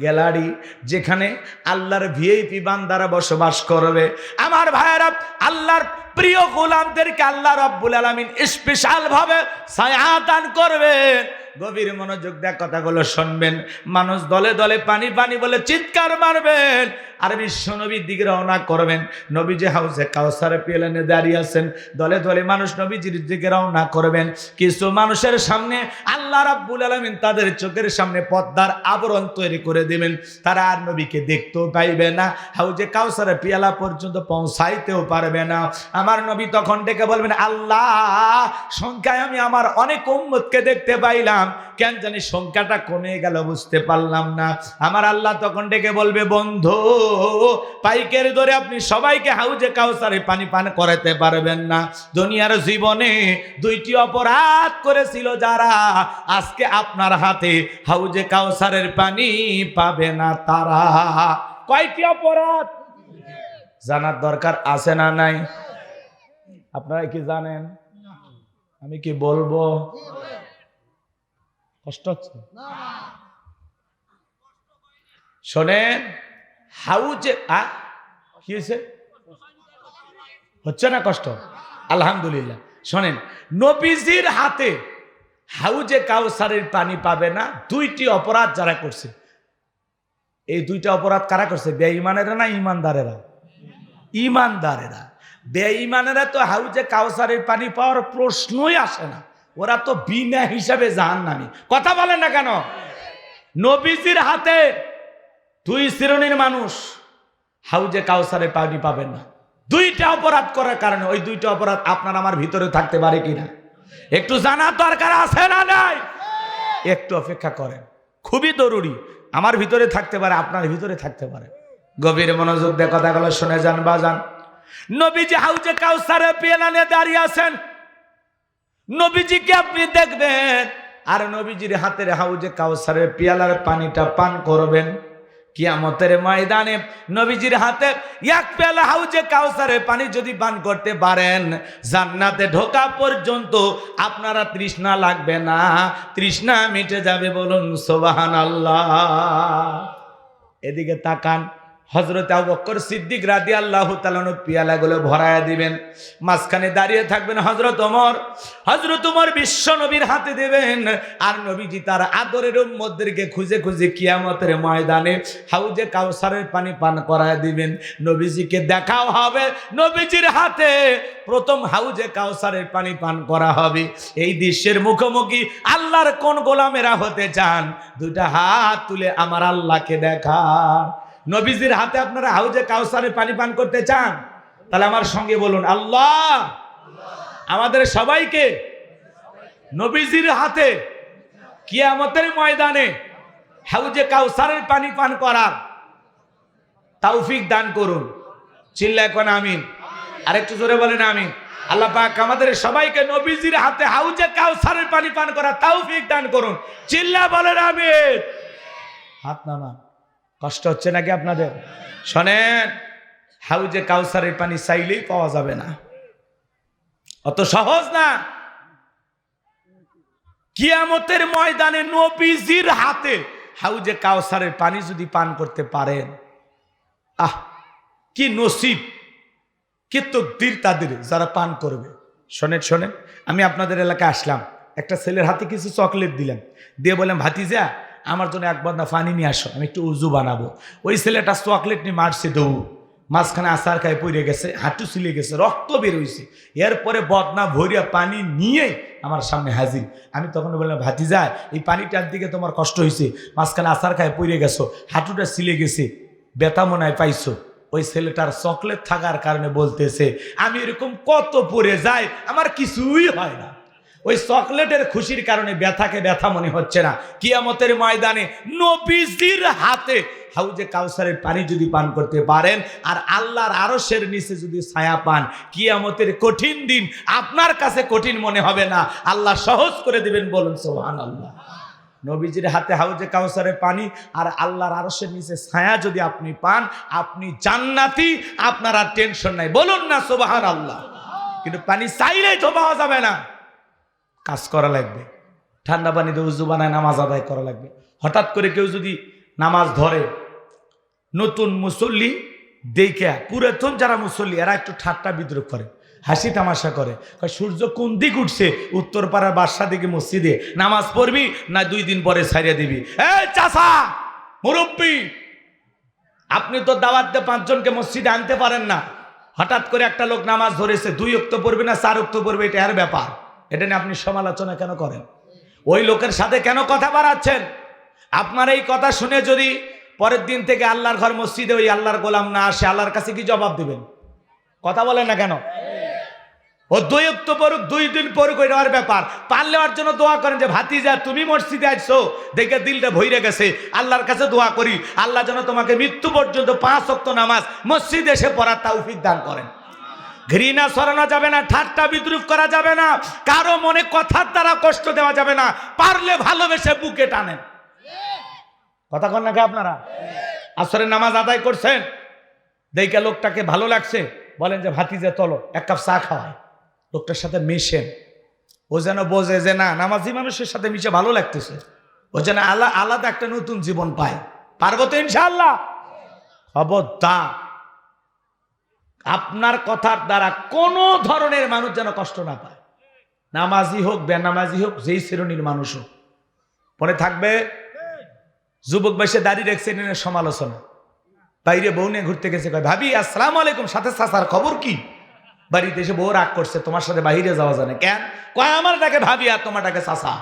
গ্যালারি, যেখানে আল্লাহর ভিআইপি বান্দারা বসবাস করবে। আমার ভাইয়েরা, আল্লাহর প্রিয় গোলামদেরকে আল্লাহ রাব্বুল আলামিন স্পেশাল ভাবে ছায়া দান করবেন। গভীর মনোযোগ দিয়ে কথাগুলো শুনবেন। মানুষ দলে দলে পানি পানি বলে চিৎকার মারবেন আর বিশ্ব নবীর দিকে রওনা করবেন। নবীজি হাউজে কাউসারে পেলেনে দাঁড়িয়ে আছেন, দলে দলে মানুষ নবীজির দিকে রওনা করবেন। কিছু মানুষের সামনে আল্লাহ রাব্বুল আলামিন তাদের চোখের সামনে পর্দার আবরণ তৈরি করে দিবেন, তারা আর নবীকে দেখতেও পাইবে না, হাউজে কাউসারে পেয়ালা পর্যন্ত পৌঁছাইতেও পারবে না। আমার নবী তখন ডেকে বলবেন, আল্লাহ, সংখ্যায় আমি আমার অনেক উম্মতকে দেখতে পাইলাম, কেন জানি সংখ্যাটা কমে গেল, বুঝতে পারলাম না। আমার আল্লাহ তখন ডেকে বলবে, বন্ধু, পাইকারি ধরে আপনি সবাইকে হাউজে কাউসারে পানি পান করাতে পারবেন না। দুনিয়ার জীবনে দুইটি অপরাধ করেছিল যারা, আজকে আপনার হাতে হাউজে কাউসারের পানি পাবে না তারা। কয়টি অপরাধ জানার দরকার আছে না নাই? আপনারা কি জানেন? আমি কি বলবো? কষ্ট হচ্ছে? শোনেন, হাউজে কি হয়েছে? হচ্ছে না কষ্ট? আলহামদুলিল্লাহ। শোনেন, নবীজির হাতে হাউজে কাউসারের পানি পাবে না দুইটি অপরাধ যারা করছে। এই দুইটা অপরাধ কারা করছে? বেঈমানেরা না ইমানদারেরা? ইমানদারেরা। বেঈমানেরা তো হাউজে কাউসারের পানি পাওয়ার প্রশ্নই আসে না, ওরা তো বিনা হিসাবে জাহান্নামী। কথা বলেন না কেন? নবীজির হাতে 2 শ্রেণীর মানুষ হাউজে কাউসারে পানি পাবেন না। 2টা অপরাধ করার কারণে। ওই 2টা অপরাধ আপনার আমার ভিতরে থাকতে পারে কিনা একটু জানার দরকার আছে না নাই? একটু অপেক্ষা করেন, খুবই জরুরি। আমার ভিতরে থাকতে পারে, আপনার ভিতরে থাকতে পারে। গভীর মনোযোগ দিয়ে কথাগুলো শুনে যান বাজান। নবীজি হাউজে কাউসারে পেয়ালা নিয়ে দাঁড়িয়ে আছেন। নবীজিকে আপনি দেখবেন আর নবীজির হাতের হাউজে কাউসারের পেয়ালার পানিটা পান করবেন। কিয়ামতের ময়দানে নবীজির হাতে 1 পেয়ালা হাউজে কাউসারের পানি যদি পান করতে পারেন, জান্নাতে ঢোকা পর্যন্ত আপনারা তৃষ্ণা লাগবে না, তৃষ্ণা মিটে যাবে। বলুন সুবহানাল্লাহ। এদিকে তাকান, হযরত আবু বকর সিদ্দিক রাদিয়াল্লাহু তাআলা পেয়ালাগুলো ভরায়া দিবেন। মাঝখানে দাঁড়িয়ে থাকবেন হযরত ওমর। হযরত ওমর বিশ্ব নবীর হাতে দেবেন আর নবীজি তার আদরের উম্মতদেরকে খুঁজে খুঁজে কিয়ামতের ময়দানে হাউজে কাউসারের পানি পান করায় দিবেন। নবীজিকে দেখাও হবে নবীজির হাতে প্রথম হাউজে কাউসারের পানি পান করা হবে। এই দৃশ্যের মুখোমুখি আল্লাহর কোন গোলামেরা হতে চান? 2টা হাত তুলে আমার আল্লাহকে দেখান। নবীজির হাতে আপনারা হাউজে কাউসারের পানি পান করতে চান? তাহলে আমার সঙ্গে বলুন আল্লাহ। আমাদের সবাইকে নবীজির হাতে কিয়ামতের ময়দানে হাউজে কাউসারের পানি পান করার তৌফিক দান করুন। চিল্লায় কোন আমিন। আরেকটু জোরে বলেন আমিন। আল্লাহ পাক আমাদের সবাইকে নবীজির হাতে হাউজে কাউসারের পানি পান করার তৌফিক দান করুন। চিল্লা বলেন আমিন। হাত নামান। কষ্ট হচ্ছে নাকি আপনাদের? শোনেন, হাউজে কাউসারের পানি চাইলেই পাওয়া যাবে না, অত সহজ না। কিয়ামতের ময়দানে নবীজির হাতে হাউজে কাউসারের পানি যদি পান করতে পারেন, আহ কি নসিব, কি তকদির তাদের যারা পান করবে। শোনেন শোনেন, আমি আপনাদের এলাকায় আসলাম, একটা ছেলের হাতে কিছু চকলেট দিলাম, দিয়ে বললাম ভাতিজা আমার জন্য 1 বদনা পানি নিয়ে আসো, আমি একটু উজু বানাবো। ওই ছেলেটা চকলেট নিয়ে মারছে দৌড়, মাঝখানে আসার খায় পড়ে গেছে, হাঁটু ছিলে গেছে, রক্ত বের হয়েছে। এরপরে বদনা ভরিয়া পানি নিয়ে আমার সামনে হাজির। আমি তখন বললাম ভাতিজা এই পানিটার দিকে তোমার কষ্ট হয়েছে, মাঝখানে আসার খায় পড়ে গেছো, হাঁটুটা ছিলে গেছে, ব্যথা মনে হয় পাইছো। ওই ছেলেটার চকলেট থাকার কারণে বলতেছে আমি এরকম কত পড়ে যাই, আমার কিছুই হয় না। ওই চকলেটের খুশির কারণে ব্যথাকে ব্যথা মনে হচ্ছে না। কিয়ামতের ময়দানে নবীজির হাতে হাউজে কাউসারের পানি যদি পান করতে পারেন আর আল্লাহর আরশের নিচে যদি ছায়া পান, কিয়ামতের কঠিন দিন আপনার কাছে কঠিন মনে হবে না, আল্লাহ সহজ করে দিবেন। বলুন সুবহানাল্লাহ। নবীজির হাতে হাউজে কাউসারের পানি আর আল্লাহর আরশের নিচে ছায়া যদি আপনি পান, আপনি জান্নাতি, আপনার আর টেনশন নাই। বলুন না সুবহানাল্লাহ। কিন্তু পানি চাইলেই তো পাওয়া যাবে না, কাজ করা লাগবে, ঠান্ডা পানিতে উজু বানায় নামাজ আদায় করা লাগবে। হঠাৎ করে কেউ যদি নামাজ ধরে, নতুন মুসল্লি দেখে পুরাতন যারা মুসল্লি এরা একটু ঠাট্টা বিদ্রোহ করে, হাসি তামাশা করে, সূর্য কোন দিক উঠছে, উত্তর পাড়ার বাসা দিকে মসজিদে নামাজ পড়বি না 2 দিন পরে ছাইড়া দিবি? এই চাচা মুরব্বি, আপনি তো দাওয়াত দিয়ে 5 জনকে মসজিদে আনতে পারেন না। হঠাৎ করে একটা লোক নামাজ ধরেছে, 2 ওয়াক্ত পড়বে না 4 ওয়াক্ত পড়বে, এটা এর ব্যাপার। এটা নিয়ে আপনি সমালোচনা কেন করেন? ওই লোকের সাথে কেন কথা বাড়াচ্ছেন? আপনার এই কথা শুনে যদি পরের দিন থেকে আল্লাহর ঘর মসজিদে ওই আল্লাহর গোলাম না আসে, আল্লাহর কাছে কি জবাব দিবেন? কথা বলেন না কেন? ও 2 ওয়াক্ত পড়ুক 2 দিন পড়ুক, ওইটা আর ব্যাপার। পারলে ওর জন্য দোয়া করেন যে ভাতিজা তুমি মসজিদে আসছো দেখে দিলটা ভইরে গেছে, আল্লাহর কাছে দোয়া করি আল্লাহ যেন তোমাকে মৃত্যু পর্যন্ত 5 ওয়াক্ত নামাজ মসজিদে এসে পড়ার তৌফিক দান করেন। ঘৃণা ছড়ানো যাবে না, ঠাট্টা বিদ্রুপ করা যাবে না, কারো মনে কথার দ্বারা কষ্ট দেওয়া যাবে না। পারলে ভালোবেসে বুকে টানেন। কথা কন নাকি আপনারা? আসরের নামাজ আদায় করছেন, দেখে লোকটাকে ভালো লাগছে, বলেন যে ভাতিজা চলো 1 কাপ চা খাওয়ায়, লোকটার সাথে মিশেন। ও যেন বোঝে যে না নামাজি মানুষের সাথে মিশে ভালো লাগতেছে, ও যেন আলাদা একটা নতুন জীবন পায়। পারবো তো ইনশাআল্লাহ? খবরদার আপনার কথার দ্বারা কোনো ধরনের মানুষ যেন কষ্ট না পায়, নামাজি হোক বেনামাজি হোক, যেই শ্রেণীর মানুষ হোক। মনে থাকবে যুবক বয়সে দাঁড়িয়ে রেখেছে সমালোচনা, বাইরে বউ নিয়ে ঘুরতে গেছে, কয় ভাবি আসসালামু আলাইকুম, সাথে চাচার খবর কি? বাড়িতে এসে বউ রাগ করছে, তোমার সাথে বাইরে যাওয়া যায় না কেন? কয় আমারটাকে ভাবি আর তোমারটাকে চাচা।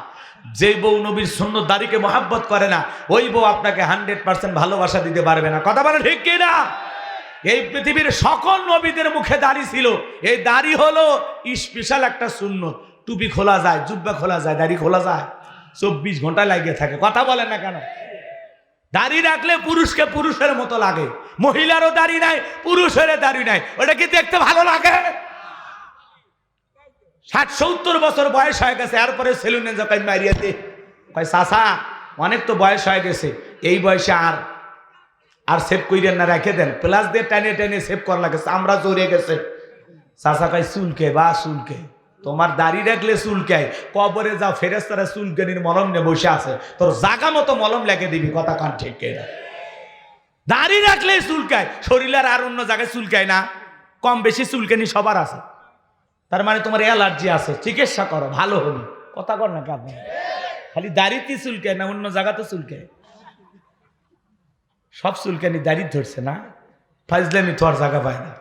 যে বউ নবীর সুন্নত দাড়িকে মহাব্বত করে না, ওই বউ আপনাকে 100% ভালোবাসা দিতে পারবে না। কথা বলে ঠিক কিনা? এই পৃথিবীর সকল নবীদের মুখে দাড়ি ছিল। এই দাড়ি হলো স্পেশাল একটা সুন্নত। টুপি খোলা যায়, জুব্বা খোলা যায়, দাড়ি খোলা যায়, 24 ঘন্টা লাগিয়ে থাকে। কথা বলেন না কেন? দাড়ি রাখলে পুরুষকে পুরুষের মতো লাগে। মহিলারও দাড়ি নাই, পুরুষের দাড়ি নাই, ওটা কি দেখতে ভালো লাগে? 60-70 বছর বয়স হয়ে গেছে, এরপরে সেলুনে যখন মারিয়াতে কয় চাচা অনেক তো বয়স হয়ে গেছে, এই বয়সে আর সেভ কইরেন না, রেখে দেন, প্লাস দিয়ে টেনে টেনে সেভ করা লাগে, আমরা জড়ে গেছে। চাচা কয় চুলকে বা চুলকে, তোমার দাড়ি রাখলে চুলকায়, কবরে যাও ফেরেশতারা চুলকানির মলম নিয়ে বসে আছে, তোর জাগা মতো মলম লেগে দিবি। কথা কান ঠিক কিনা? দাড়ি রাখলে চুলকায়, শরীরের আর অন্য জায়গায় চুলকায় না। কম বেশি চুলকানি সবার আছে, তার মানে তোমার অ্যালার্জি আছে, চিকিৎসা করো, ভালো হবি। কথা কর না কাঁদবে, খালি দাড়িতে চুলকায় না, অন্য জায়গাতে চুলকায়। সব চুলকানি দাড়ি ধরছে না, ফাইজলামি তোর জায়গা পায় না।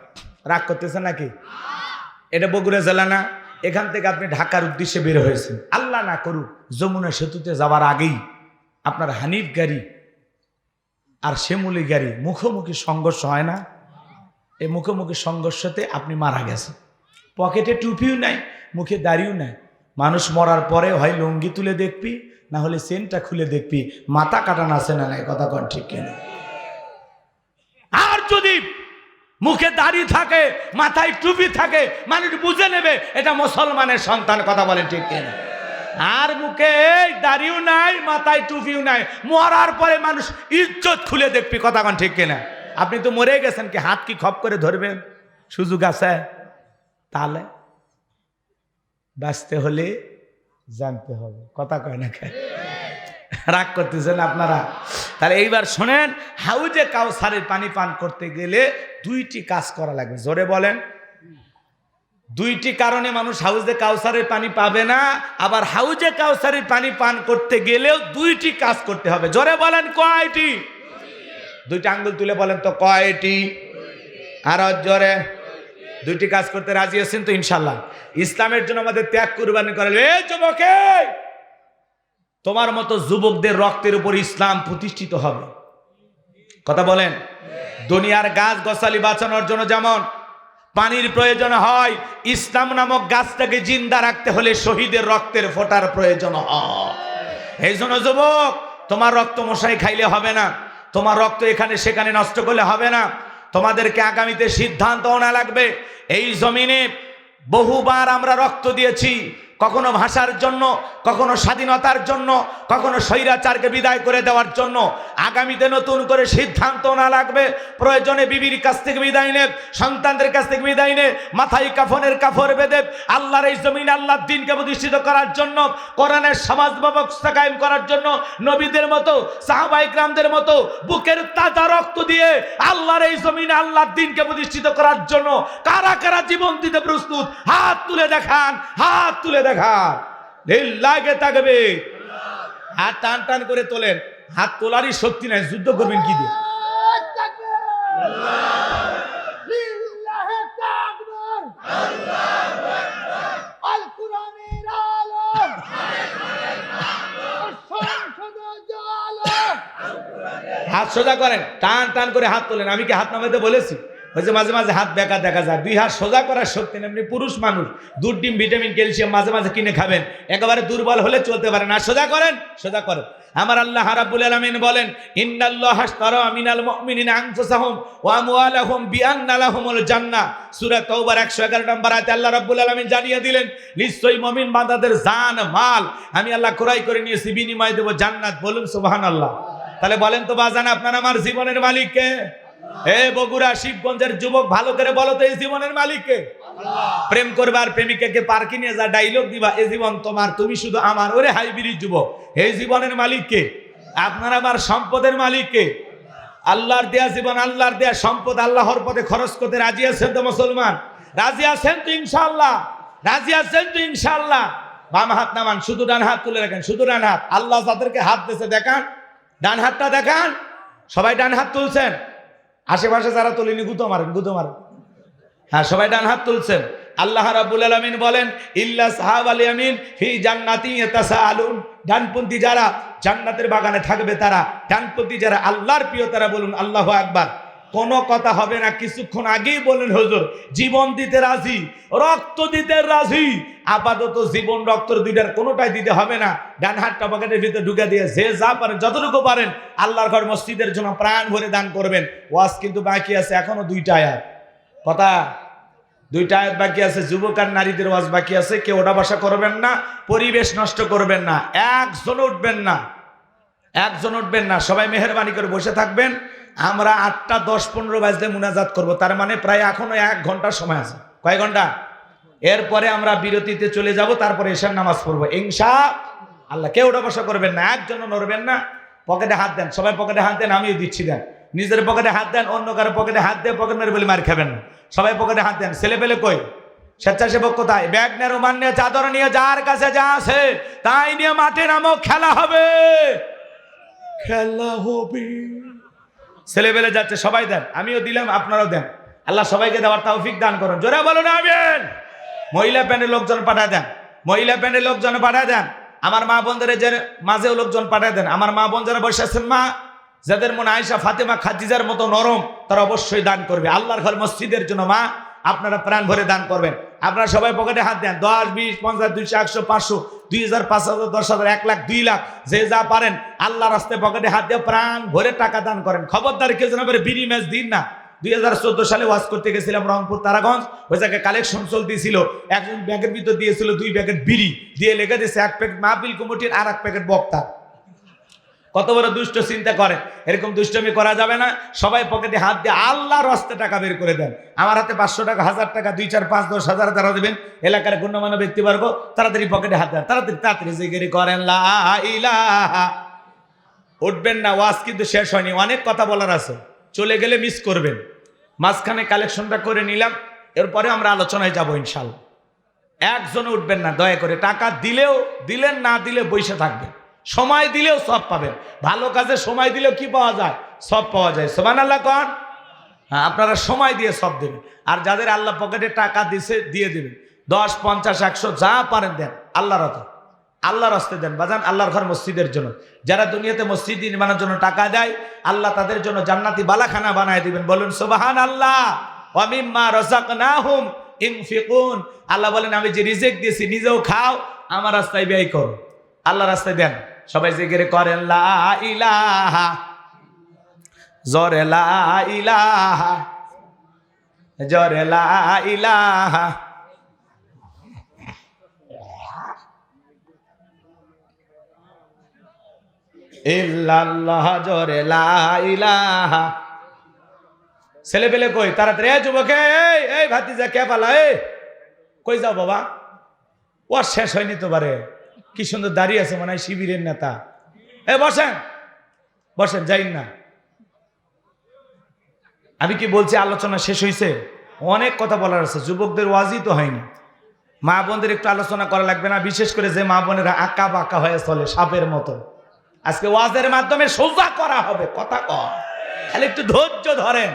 রাগ করতেছে নাকি? এটা বগুড়া জেলা না? এখান থেকে আপনি ঢাকার উদ্দেশ্যে বের হয়েছেন, আল্লাহ না করুক যমুনা সেতুতে যাওয়ার আগেই আপনার হানিফ গাড়ি আর শ্যামলী গাড়ি মুখোমুখি সংঘর্ষ হয় না? এই মুখোমুখি সংঘর্ষতে আপনি মারা গেছেন। পকেটে টুপিও নাই, মুখে দাড়িও নাই। মানুষ মরার পরে হয় লুঙ্গি তুলে দেখবি, না হলে চেনটা খুলে দেখবি মাথা কাটানো আছে না নাই। কথা কন ঠিক কিনা? আর যদি মুখে দাড়ি থাকে, মাথায় টুপি থাকে, মানুষ বুঝে নেবে এটা মুসলমানের সন্তান। কথা বলেন ঠিক কিনা? আর মুখে দাড়িও নাই, মাথায় টুপিও নাই, মরার পরে মানুষ ইজ্জত খুলে দেখবি। কথা কন ঠিক কিনা? আপনি তো মরে গেছেন, কি হাত কি খপ করে ধরবেন? সুযোগ আছে? তাহলে বাঁচতে হলে জানতে হবে। কথা কয় না খায়? রাগ করতেছেন আপনারা? তাহলে এইবার শোনেন, হাউজে কাউসারের পানি পান করতে গেলে 2টি কাজ করা লাগবে। জোরে বলেন। 2টি কারণে মানুষ হাউজে কাউসারের পানি পাবে না, আবার হাউজে কাউসারের পানি পান করতে গেলেও 2টি কাজ করতে হবে। জোরে বলেন কয়টি? 2টা আঙ্গুল তুলে বলেন তো কয়টি? আর জোরে। 2টি কাজ করতে রাজি আছেন তো ইনশাল্লাহ? ইসলামের জন্য আমাদের ত্যাগ কুরবানি করা। এই যুবকে, তোমার মতো যুবকদের রক্তের উপর ইসলাম প্রতিষ্ঠিত হবে। কথা বলেন। দুনিয়ার গাছ গছালি বাঁচানোর জন্য যেমন পানির প্রয়োজন হয়, ইসলাম নামক গাছটাকে জিন্দা রাখতে হলে শহীদের রক্তের ফোঁটার প্রয়োজন হয়। এই জন্য যুবক, তোমার রক্ত মশাই খাইলে হবে না, তোমার রক্ত এখানে সেখানে নষ্ট করলে হবে না। তোমাদেরকে আগামীতে সিদ্ধান্ত নেওয়া লাগবে। এই জমিনে বহুবার আমরা রক্ত দিয়েছি, কখনো ভাষার জন্য, কখনো স্বাধীনতার জন্য, কখনো স্বৈরাচারকে বিদায় করে দেওয়ার জন্য। আগামীতে নতুন করে সিদ্ধান্ত না লাগবে। প্রয়োজনে বিবির কাছ থেকে বিদায় নে, সন্তানদের কাছ থেকে বিদায় নে, মাথায় কাফনের কাপড় বেঁধে আল্লাহর এই জমিনে আল্লাহর দ্বীনকে প্রতিষ্ঠিত করার জন্য, কোরআনের সমাজ ব্যবস্থা কায়েম করার জন্য নবীদের মতো, সাহাবায়ে কেরামদের মতো বুকের তাজা রক্ত দিয়ে আল্লাহর এই জমিনে আল্লাহর দ্বীনকে প্রতিষ্ঠিত করার জন্য কারা কারা জীবন দিতে প্রস্তুত? হাত তুলে দেখান, হাত তুলে দেখান। লিল্লাহি তাকবীর। হাত টান টান করে তোলেন। হাত তোলারই শক্তি নাই, যুদ্ধ করবেন কি দিয়ে? হাত সোজা করেন, টান টান করে হাত তোলেন। আমি কি হাত নামাতে বলেছি? হয়েছে মাঝে মাঝে হাত বেঁকা দেখা যায়। 2 হাত সোজা করার শক্তি নেই। এমনি পুরুষ মানুষ দুধ, ডিম, ভিটামিন, ক্যালসিয়াম মাঝে মাঝে কিনে খাবেন, একেবারে দুর্বল হলে চলতে পারে না। সোজা করেন, সোজা করেন। আমার আল্লাহ রাব্বুল আলামিন বলেন, ইন্নাল্লাহা আশতারা মিনাল মুমিনিনা আনফুসাহুম ওয়া আমওয়ালাহুম বিআন্না লাহুমুল জান্নাহ। সূরা তাওবার 111 নম্বর আয়াতে আল্লাহ রাব্বুল আলামিন জানিয়ে দিলেন, নিশ্চয়ই মুমিন বান্দাদের জান মাল আমি আল্লাহ ক্রয় করে নিয়েছি, বিনিময়ে দেব জান্নাত। বলুন সুবহানাল্লাহ। তাহলে বলেন তো বাজান, আপনার আমার জীবনের মালিক কে? হে বগুড়া শিবগঞ্জের যুবক, ভালো করে বলো তো এই জীবনের মালিক কে? প্রেম করবার প্রেমিকাকে পার্কে নিয়ে যা ডায়লগ দিবা, এই জীবন তোমার, তুমি শুধু আমার। ওরে হাইব্রিড যুবক, এই জীবনের মালিক কে? আপনার আমার সম্পদের মালিক কে? আল্লাহর দেয়া জীবন, আল্লাহর দেয়া সম্পদ আল্লাহর পথে খরচ করতে রাজি আছেন তো মুসলমান? রাজি আছেন তো ইনশাআল্লাহ? রাজি আছেন তো ইনশাআল্লাহ? বাম হাত নামান, শুধু ডান হাত তুলে রাখেন, শুধু ডান হাত। আল্লাহ যাদেরকে হাত দিয়েছে দেখান, ডান হাতটা দেখান। সবাই ডান হাত তুলছেন? আশেপাশে যারা তোলেনি গুতো মারেন, গুতো মারেন। হ্যাঁ, সবাই ডান হাত তুলছেন। আল্লাহ রাব্বুল আলামিন বলেন ইল্লা সাহাবাল ইয়ামিন ফি জান্নাতি ইয়াতাসাআলুন, ডানপন্থী যারা জান্নাতের বাগানে থাকবে তারা, ডানপন্থী যারা আল্লাহর প্রিয় তারা বলুন আল্লাহু আকবার। কোনো কথা হবে না, কিছুক্ষণ আগেই বলেন হুজুর জীবন দিতে রাজি, রক্ত দিতে রাজি। আপাতত জীবন রক্ত দুইটার কোনোটাই দিতে হবে না, ডান হাতটা পকেটের ভিতরে ঢুকে দিয়ে যে যা পারেন যতটুকু পারেন আল্লাহর ঘর মসজিদের জন্য প্রাণ ভরে দান করবেন। ওয়াজ কিন্তু বাকি আছে, এখনো 2টা আয়াত, কথা 2টা আয়াত বাকি আছে। যুবক আর নারীদের ওয়াজ বাকি আছে। কেউ ওটা বসা করবেন না, পরিবেশ নষ্ট করবেন না, একজন উঠবেন না, একজন উঠবেন না, সবাই মেহেরবানি করে বসে থাকবেন। আমরা 8টা 10-15 বাজলে মুনাজাত করব, তার মানে প্রায় এখনো 1 ঘন্টার সময় আছে। কয় ঘন্টা? এরপরে আমরা বিরতিতে চলে যাব, তারপরে এশার নামাজ পড়বো ইনশাআল্লাহ। কেউ ওটা বসা করবেন না, একজনও নড়বেন না। পকেটে হাত দেন, সবাই পকেটে হাত দেন, আমিও দিচ্ছি দেন। নিজের পকেটে হাত দেন, অন্য কারো পকেটে হাত দিয়ে পকেট মেরে বলে মার খাবেন না। সবাই পকেটে হাত দেন। ছেলে পেলে কই? স্বেচ্ছাসেবক কোথায়? ব্যাগ নিয়ে, রুমাল নিয়ে, চাদর নিয়ে, যার কাছে যা আছে তাই নিয়ে মাঠে নামো, খেলা হবে, খেলা হবে। ছেলে পেলে যাচ্ছে, সবাই দেন, আমিও দিলাম, আপনারাও দেন। আল্লাহ সবাইকে দেওয়ার তৌফিক দান করুন। জোরে বলুন আমিন। মহিলা প্যান্ডের লোকজন পাঠায় দেন, মহিলা প্যান্ডের লোকজন পাঠায় দেন। আমার মা বোনদের যে মাঝেও লোকজন পাঠায় দেন। আমার মা বোন যারা বসে আছেন, মা যাদের মনে আয়েশা ফাতেমা খাদিজার মতো নরম, তারা অবশ্যই দান করবে আল্লাহর ঘর মসজিদের জন্য। মা আপনারা প্রাণ ভরে দান করবেন। আপনারা সবাই পকেটে হাত দেন। 10, 20, 50, 200, 100, 500, 2000, 5000, 10,000, 1 লাখ, 2 লাখ, যে যা পারেন আল্লাহর রাস্তায় পকেটে হাত দিয়ে প্রাণ ভরে টাকা দান করেন। খবরদার কেউ যেন বিড়ি ম্যাচ দিন না। 2014 সালে ওয়াজ করতে গেছিলাম রংপুর তারাগঞ্জ, ওই জায়গায় কালেকশন চলতেছিল। একজন ব্যাগের ভিতর দিয়েছিল 2 প্যাকেট বিড়ি, দিয়ে লেগে দিয়েছে 1 প্যাকেট মাহফিল কমিটির আর 1 প্যাকেট বক্তা। কত বড় দুষ্ট চিন্তা করে! এরকম দুষ্টমি করা যাবে না। সবাই পকেটে হাত দিয়ে আল্লাহর রাস্তায় টাকা বের করে দেন। আমার হাতে 500 টাকা, 1000 টাকা, 2, 4, 5, 10 হাজার যারা দেবেন, এলাকার গণ্যমান্য ব্যক্তিবর্গ, তাড়াতাড়ি পকেটে হাত দেন, তাড়াতাড়ি তাড়াতাড়ি জিকির করেন লা ইলাহা। উঠবেন না, ওয়াজ কিন্তু শেষ হয়নি, অনেক কথা বলার আছে। চলে গেলে মিস করবেন। মাঝখানে কালেকশনটা করে নিলাম, এরপরে আমরা আলোচনায় যাবো ইনশাআল্লাহ। একজনে উঠবেন না দয়া করে। টাকা দিলেও দিলেন, না দিলে বসে থাকবেন। সময় দিলেও সব পাবেন। ভালো কাজে সময় দিলেও কি পাওয়া যায়? সব পাওয়া যায়। সুবহানাল্লাহ কোন? হ্যাঁ, আপনারা সময় দিয়ে সব দেবেন। আর যাদের আল্লাহ পকেটে টাকা দিছে দিয়ে দেবেন। 10, 50, 100 যা পারেন দেন। আল্লাহর রাস্তায়, আল্লাহর রাস্তায় দেন বাজান, আল্লাহর ঘর মসজিদের জন্য। যারা দুনিয়াতে মসজিদ নির্মাণের জন্য টাকা দেয়, আল্লাহ তাদের জন্য জান্নাতি বালাখানা বানায় দিবেন। বলুন সুবহানাল্লাহ। ওয়া মিম্মা রাযাকনাহুম ইনফিকুন। আল্লাহ বলেন আমি যে রিজিক দিয়েছি নিজেও খাও, আমার রাস্তায় ব্যয় করো। আল্লাহর রাস্তায় দেন। সবাই জিকির করেন লা ইলাহা, জোরে লা ইলাহা, জোরে লা ইলাহা ইল্লাল্লাহ, জোরে লা ইলাহা। ছেলে পেলে কই? তাড়াতাড়ি যুবকে, এই ভাতিজা কে পালা, কই যাও বাবা? ও শেষ হয়নি তো বারে। কি সুন্দর দাঁড়িয়ে আছে, মনে হয় শিবিরের নেতা। বসেন বসেন, যাই না। আমি কি বলছি আলোচনা শেষ হয়েছে? অনেক কথা বলার আছে। যুবকদের ওয়াজই তো হয়নি। মা বোনদের একটু আলোচনা করা লাগবে না? বিশেষ করে যে মা বোনেরা আঁকা বাঁকা হয়ে চলে সাপের মতো, আজকে ওয়াজের মাধ্যমে সোজা করা হবে। কথা কর, খালি একটু ধৈর্য ধরেন,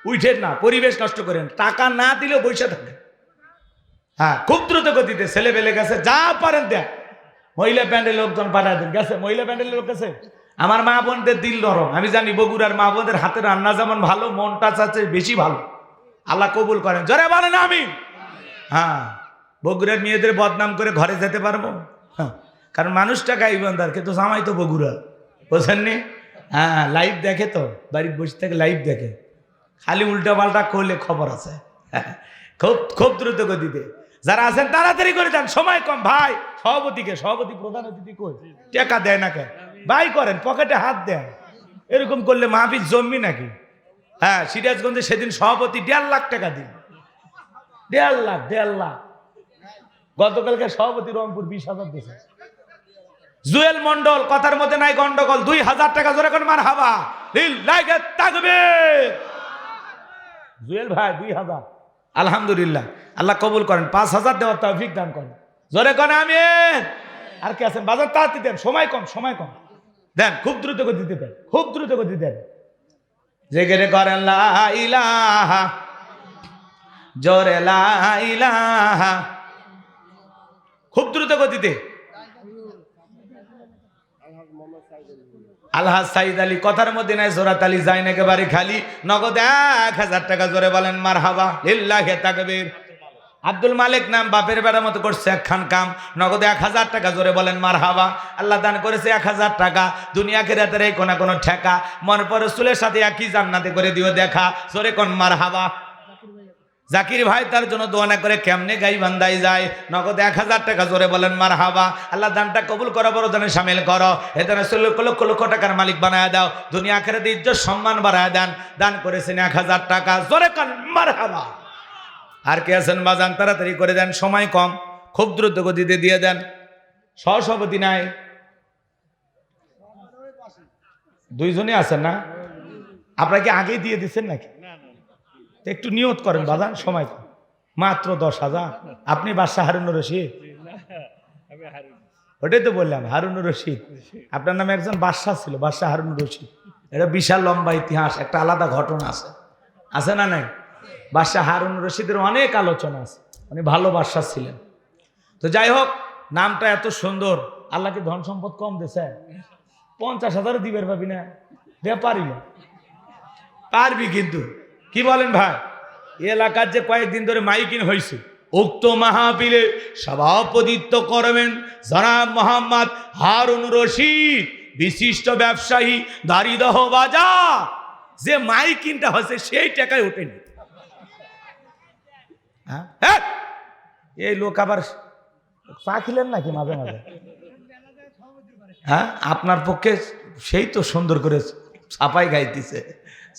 উঠেন না, পরিবেশ নষ্ট করেন। টাকা না দিলেও বসে থাকেন। হ্যাঁ, খুব দ্রুত গতিতে ছেলে পেলে গেছে, যা পারেন দেন। মহিলা প্যান্ডেল লোকজন পাঠায় দেন। গেছে মহিলা প্যান্ডেলের লোক গেছে। আমার মা বোনদের দিল নরম। আমি জানি বগুড়ার মা বোনদের হাতে রান্না যেমন ভালো, মনটা চাচ্ছে বেশি ভালো। আল্লাহ কবুল করেন। জোরে বলেন আমিন। হ্যাঁ, বগুড়ার মেয়েদের বদনাম করে ঘরে যেতে পারবো? হ্যাঁ, কারণ মানুষটা গাইবান্ধার, কিন্তু জামাই তো বগুড়া, বোঝেননি? হ্যাঁ, লাইভ দেখে তো, বাড়ির বসে থেকে লাইভ দেখে। খালি উল্টা পাল্টা করলে খবর আছে। খুব খুব দ্রুত গতিতে যারা আছেন তাড়াতাড়ি করে যান, সময় কম। ভাই সভাপতিকে, সভাপতি প্রধান অতিথি কই? টাকা দেয় না কেন? ভাই করেন, পকেটে হাত দেন। এরকম করলে মাহফিল জমবি নাকি? হ্যাঁ, সিরাজগঞ্জে সেদিন সভাপতি 1.5 লাখ টাকা দিন। 1.5 লাখ। গতকালকে সভাপতি রংপুর 20,000 দিয়েছে। জুয়েল মন্ডল, কথার মধ্যে নাই গন্ডগোল, 2,000 টাকা। জোরে কোন মারহাবা, লিল্লাহি তাকবীর। জুয়েল ভাই 2,000। আলহামদুলিল্লাহ, আল্লাহ কবুল করেন। 5,000 দেওয়ার তৌফিক দান করেন। জোরে কোন আমিন। আর কি আছেন বাজার? তাড়াতাড়ি দেন, সময় কম, সময় কম দেন। খুব দ্রুত গতিতে দেন, খুব দ্রুত গতি দেন। জিকির করেন লা ইলাহা, জোরে লা ইলাহা, খুব দ্রুত গতিতে। আলহাজ সাইদ আলী কথার মধ্যে নাই, জোরাত আলী যায় না একেবারে খালি। নগদ 1000 টাকা, জোরে বলেন মারহাবা, লিল্লাহি তাকবীর। আব্দুল মালিক নাম, বাপের বেড়ার মতো করছে একখান কাম, নগদ 1000 টাকা, জোরে বলেন মারহাবা। আল্লাহ দান করেছে 1000 টাকা, দুনিয়া খেরাতের এই কোনা কোনো ঠেকা, মন পর রসুলের সাথে একই জান্নাতে করে দিও দেখা, জোরে কোন মারহাবা। জাকির ভাই তার জন্য দোয়া না করে কেমনে গাই বান্দাই যায়, নগদ 1000 টাকা, জোরে বলেন মারহাবা। আল্লাহ দানটা কবুল করো, বড় দানে শামিল করো, এতে লক্ষ লক্ষ লক্ষ টাকার মালিক বানায় দাও, দুনিয়া আখিরাতে ইজ্জত সম্মান বাড়ায় দেন। দান করেছেন 1000 টাকা, জোরে কোন মারহাবা। আর কে আছেন বাজান, তাড়াতাড়ি করে দেন, সময় কম, খুব দ্রুত গতিতে দিয়ে দেন। সহসভাপতি নাই, দুইজনই আছেন না? আপনারা কি আগেই দিয়ে দিচ্ছেন নাকি? একটু নিয়ত করেন বাজান, সময় কম, মাত্র 10,000। আপনি বাদশাহ হারুনুর রশিদ? ওটাই তো বললাম, হারুনুর রশিদ। আপনার নামে একজন বাদশাহ ছিল, বাদশাহ হারুনুর রশিদ। এটা বিশাল লম্বা ইতিহাস, একটা আলাদা ঘটনা আছে, আছে না নাই? বাদশাহ হারুনুর রশিদের অনেক আলোচনা আছে, উনি ভালো বাদশাহ ছিলেন। তো যাই হোক, নামটা এত সুন্দর, আল্লাহ কি ধন সম্পদ কম দিয়েছে? 50,000 দিবের পাবি না? ব্যাপারই না, পারবি কিন্তু। কি বলেন ভাই? এলাকার যে কয়েকদিন ধরে মাইকিং হয়েছে, উক্ত মাহফিলে সভাপতিত্ব করবেন জনাব মোহাম্মদ হারুনুর রশিদ, বিশিষ্ট ব্যবসায়ী, দাড়িদহ বাজার। যে মাইকিংটা হয়েছে সেই টাকায় ওঠেনি। হ্যাঁ, এই লোক আবার চা খেলেন নাকি মাঝে মাঝে? হ্যাঁ, আপনার পক্ষে সেই তো সুন্দর করে ছাপাই গাইতেছে,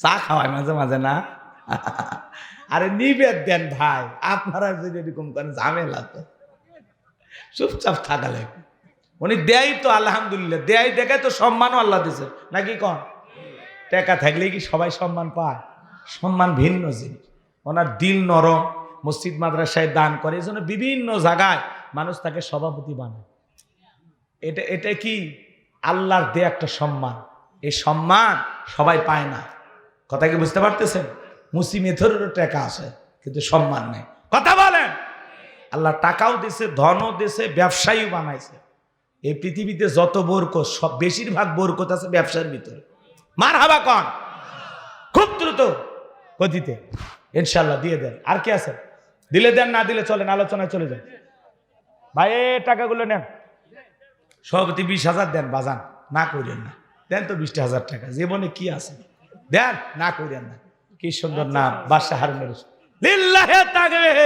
চা খাওয়ায় মাঝে মাঝে না? আরে নিবেদ দেন ভাই, আপনারা যদি এরকম করেন ঝামেলা তো, চুপচাপ থাকা লাগবে। উনি দেয় তো আলহামদুলিল্লাহ, দেয় দেখে তো সম্মানও আল্লাহ দিছে নাকি? কন টাকা থাকলে কি সবাই সম্মান পায়? সম্মান ভিন্ন জিনিস। ওনার দিল নরম, মসজিদ মাদ্রাসায় দান করে, এই জন্য বিভিন্ন জায়গায় মানুষ তাকে সভাপতি বানায়। এটা কি আল্লাহর দেয়া একটা সম্মান। এই সম্মান সবাই পায় না, কথা কি বুঝতে পারতেছেন? মুসিমেথরেরও টাকা আছে কিন্তু সম্মান নেই, কথা বলেন। আল্লাহ টাকাও দিছে, ধনও দিছে, ব্যবসায়ীও বানাইছে। এই পৃথিবীতে যত বরকত, সব বেশিরভাগ বরকত আছে ব্যবসার ভিতরে। মারহাবা কন, খুব দ্রুত গতিতে ইনশাল্লাহ দিয়ে দেন। আর কি আছে? দিলে দেন, না দিলে চলেন, আলোচনায় চলে যান। ভাই এই টাকাগুলো নেন, সভাপতি 20,000 দেন বাজান, না করেন না, দেন তো 20,000 টাকা, জীবনে কি আছে দেন, না করেন না। কি সুন্দর নাম, বাদশাহ হারুনুর রশিদ, লিল্লাহি তাকবীর।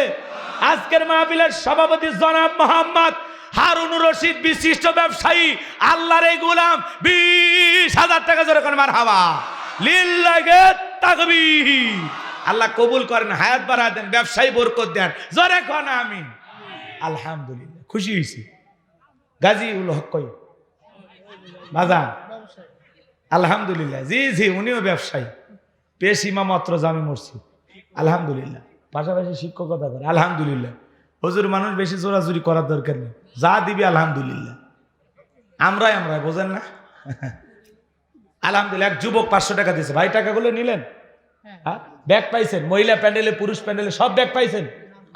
আজকের মাহফিলের সভাপতি জনাব মোহাম্মদ হারুনুর রশিদ, বিশিষ্ট ব্যবসায়ী, আল্লাহর এই গোলাম, 20,000 টাকা, জোরে কোন মারহাবা, লিল্লাহি তাকবীর। আল্লাহ কবুল করেন, হায়াত বাড়ায় দেন, ব্যবসায়ী বরকত দেন, জোরে কোন আমিন। আলহামদুলিল্লাহ, খুশি হয়েছি। গাজী উল হক কই বাজান? আলহামদুলিল্লাহ, জি জি, উনিও ব্যবসায়ী, পেশ ইমামত্র জামে মসজিদ, আলহামদুলিল্লাহ, পাশাপাশি শিক্ষকতা করে, আলহামদুলিল্লাহ। হুজুর মানুষ বেশি জোরাজুরি করার দরকার নেই, যা দিবি আলহামদুলিল্লাহ, আমরাই বোঝেন না? আলহামদুলিল্লাহ। এক যুবক 500 টাকা দিয়েছে, ভাই টাকাগুলো নিলেন? হ্যাঁ, ব্যাগ পাইছেন, মহিলা প্যান্ডেলে, পুরুষ প্যান্ডেলে, সব ব্যাগ পাইছেন,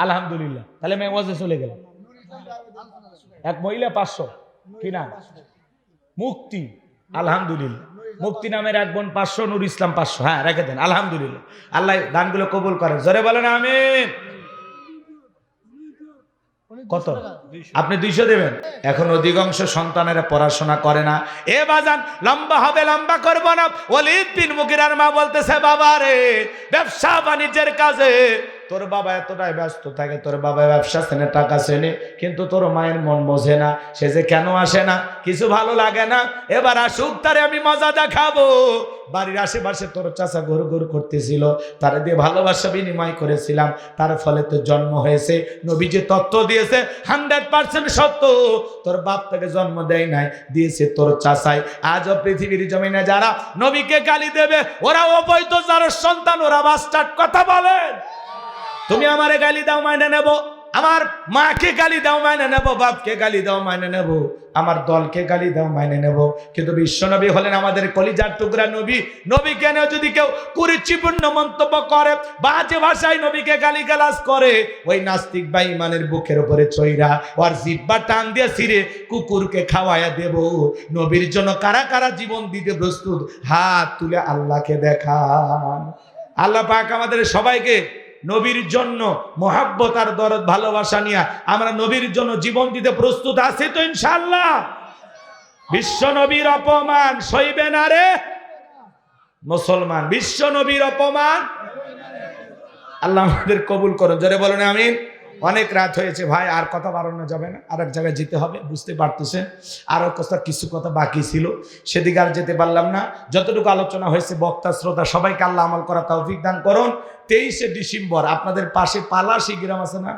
আলহামদুলিল্লাহ। তাহলে মেওয়াজে চলে গেল। এক মহিলা 500, কি নাম? মুক্তি, আলহামদুলিল্লাহ। মুক্তি নামের এক বোন 500, নুর ইসলাম 500, হ্যাঁ রেখে দেন, আলহামদুলিল্লাহ। আল্লাহ দানগুলো কবুল করেন, জোরে বলেন আমিন। কত? আপনি 200 দেবেন। এখন অধিকাংশ সন্তানেরা পড়াশোনা করে না। এ বাজান, লম্বা হবে, লম্বা করবো না। ওয়ালিদ বিন মুগিরার মা বলতেছে, বাবা রে, ব্যবসা বাণিজ্যের কাজে তোর বাবা এতটাই ব্যস্ত থাকে, তোর বাবা ব্যবসা চেনে, টাকা চেনে, কিন্তু তোর মায়ের মন বোঝে না, সে যে কেন আসে না, কিছু ভালো লাগে না। এবার আসুক, তারে আমি মজা দেখাবো। বাড়ির আশেপাশে তোর চাচা ঘুর ঘুর করতেছিল, তারে দিয়ে ভালোবাসা বিনিময় করেছিলাম, তার ফলে তোর জন্ম হয়েছে। নবী যে তত্ত্ব দিয়েছে 100% সত্য। তোর বাপ তাকে জন্ম দেয় নাই, দিয়েছে তোর চাচাই। আজও পৃথিবীর জমিনে যারা নবীকে গালি দেবে, ওরা অবৈধ যার সন্তান, ওরা বাস্টার্ড, কথা বলেন। তুমি আমারে গালি দাও, মাইনে নেব। আমার মাকে গালি দাও মাইনে নেব, বাপকে গালি দাও মাইনে নেব, আমার দলকে গালি দাও মাইনে নেব, কিন্তু বিশ্বনবী হলেন আমাদের কলিজার টুকরা নবী। নবী কেন যদি কেউ কুরুচিপূর্ণ মন্তব্য করে, বাজে ভাষায় নবীকে গালিগালাজ করে, ওই নাস্তিক বা ইমানের বুকের উপরে চইরা ওর জিহ্বা টান দিয়ে ছিঁড়ে কুকুরকে খাওয়ায়া দেব। নবীর জন্য কারা কারা জীবন দিতে প্রস্তুত, হাত তুলে আল্লাহকে দেখান। আল্লাহ পাক আমাদের সবাইকে নবীর জন্য মোহাব্বত আর দরদ ভালোবাসা নিয়ে আমরা নবীর জন্য জীবন দিতে প্রস্তুত আছি তো ইনশাআল্লাহ। বিশ্ব নবীর অপমান সইবে না রে মুসলমান, বিশ্ব নবীর অপমান আল্লাহ আমাদের কবুল করুন। জোরে বলুন আমিন। অনেক রাত হয়েছে ভাই, আর কথা বাড়ানো যাবে না, আর এক জায়গায় যেতে হবে, বুঝতে পারতেছেন। আরও কিছু কথা বাকি ছিল, সেদিকে আর যেতে পারলাম না। যতটুকু আলোচনা হয়েছে বক্তা শ্রোতা সবাইকে আল্লাহ আমল করা তৌফিক দান করুন। 23শে ডিসেম্বর আপনাদের পাশে পালাশি গ্রাম আছে না,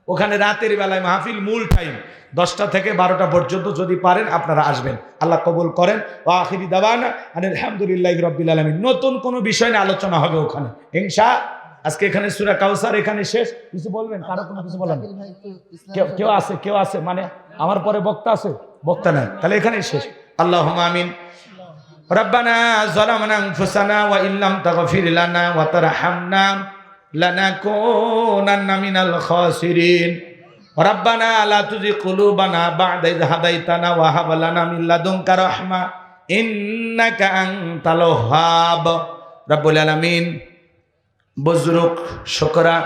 ওখানে রাতের বেলায় মাহফিল, মূল টাইম 10টা থেকে 12টা পর্যন্ত, যদি পারেন আপনারা আসবেন, আল্লাহ কবুল করেন। ওয়া আখিরি দাওয়ানা আলহামদুলিল্লাহি রাব্বিল আলামিন। নতুন কোনো বিষয় নিয়ে আলোচনা হবে ওখানে ইনশাআল্লাহ। আজকে এখানে সূরা কাউসার এখানে শেষ। কিছু বলবেন? কারো কোনো কিছু বলেন? কেউ আছে মানে আমার পরে বক্তা আছে? বক্তা নাই, তাহলে এখানেই শেষ। আল্লাহুম্মা আমিন। রব্বানা যালামনা আনফুসানা ওয়া ইল্লাম তাগফির লানা ওয়া তারহামনা লানাকুনান্না মিনাল খাসিরিন। রব্বানা লা তুযিগ কুলুবানা বা'দা ইয হাদাইতানা ওয়া হাব লানা মিন লাদুনকা রাহমা ইন্নাকা আনতাল ওয়াহ্হাব। রব্বুল আলামিন বুজরুক শুকরা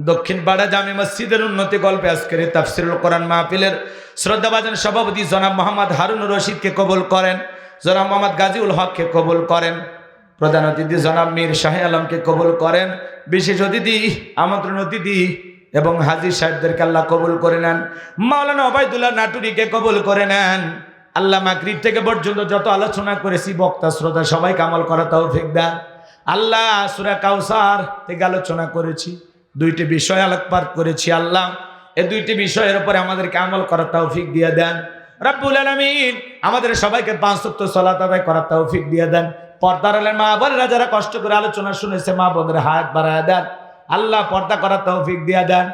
দক্ষিণ পাড়া জামে মসজিদের উন্নতি গল্পে আজকের তাফসিরুল কোরআন মাহফিলের শ্রদ্ধাভাজন সভাপতি জনাব মোহাম্মদ হারুন রশিদকে কবুল করেন, জনাব মোহাম্মদ গাজীউল হককে কবুল করেন, প্রধান অতিথি জনাব মীর শাহ আলমকে কবুল করেন, বিশেষ অতিথি আমন্ত্রণ অতিথি এবং হাজী সাহেবদেরকে আল্লাহ কবুল করে নেন। মাওলানা ওবায়দুল্লাহ নাটুরিকে কবুল করে নেন। আল্লাহ মাগরিব থেকে পর্যন্ত যত আলোচনা করেছি বক্তা শ্রোতা সবাইকে আমল করা তৌফিক দেন। আল্লাহ সূরা কাউসার থেকে আলোচনা করেছি, 2টি বিষয় আলোকপাত করেছি। আল্লাহ এই 2টি বিষয়ের উপরে আমাদেরকে আমল করার তৌফিক দিয়ে দেন রব্বুল আলামিন। আমাদের সবাইকে 5 ওয়াক্ত সালাত আদায় করার তৌফিক দিয়ে দেন। পর্দার আড়ালে মা বোনেরা যারা কষ্ট করে আলোচনা শুনেছে, মা বোনের হায়াত বাড়ায় দেন। আল্লাহ পর্দা করার তৌফিক দিয়ে দেন।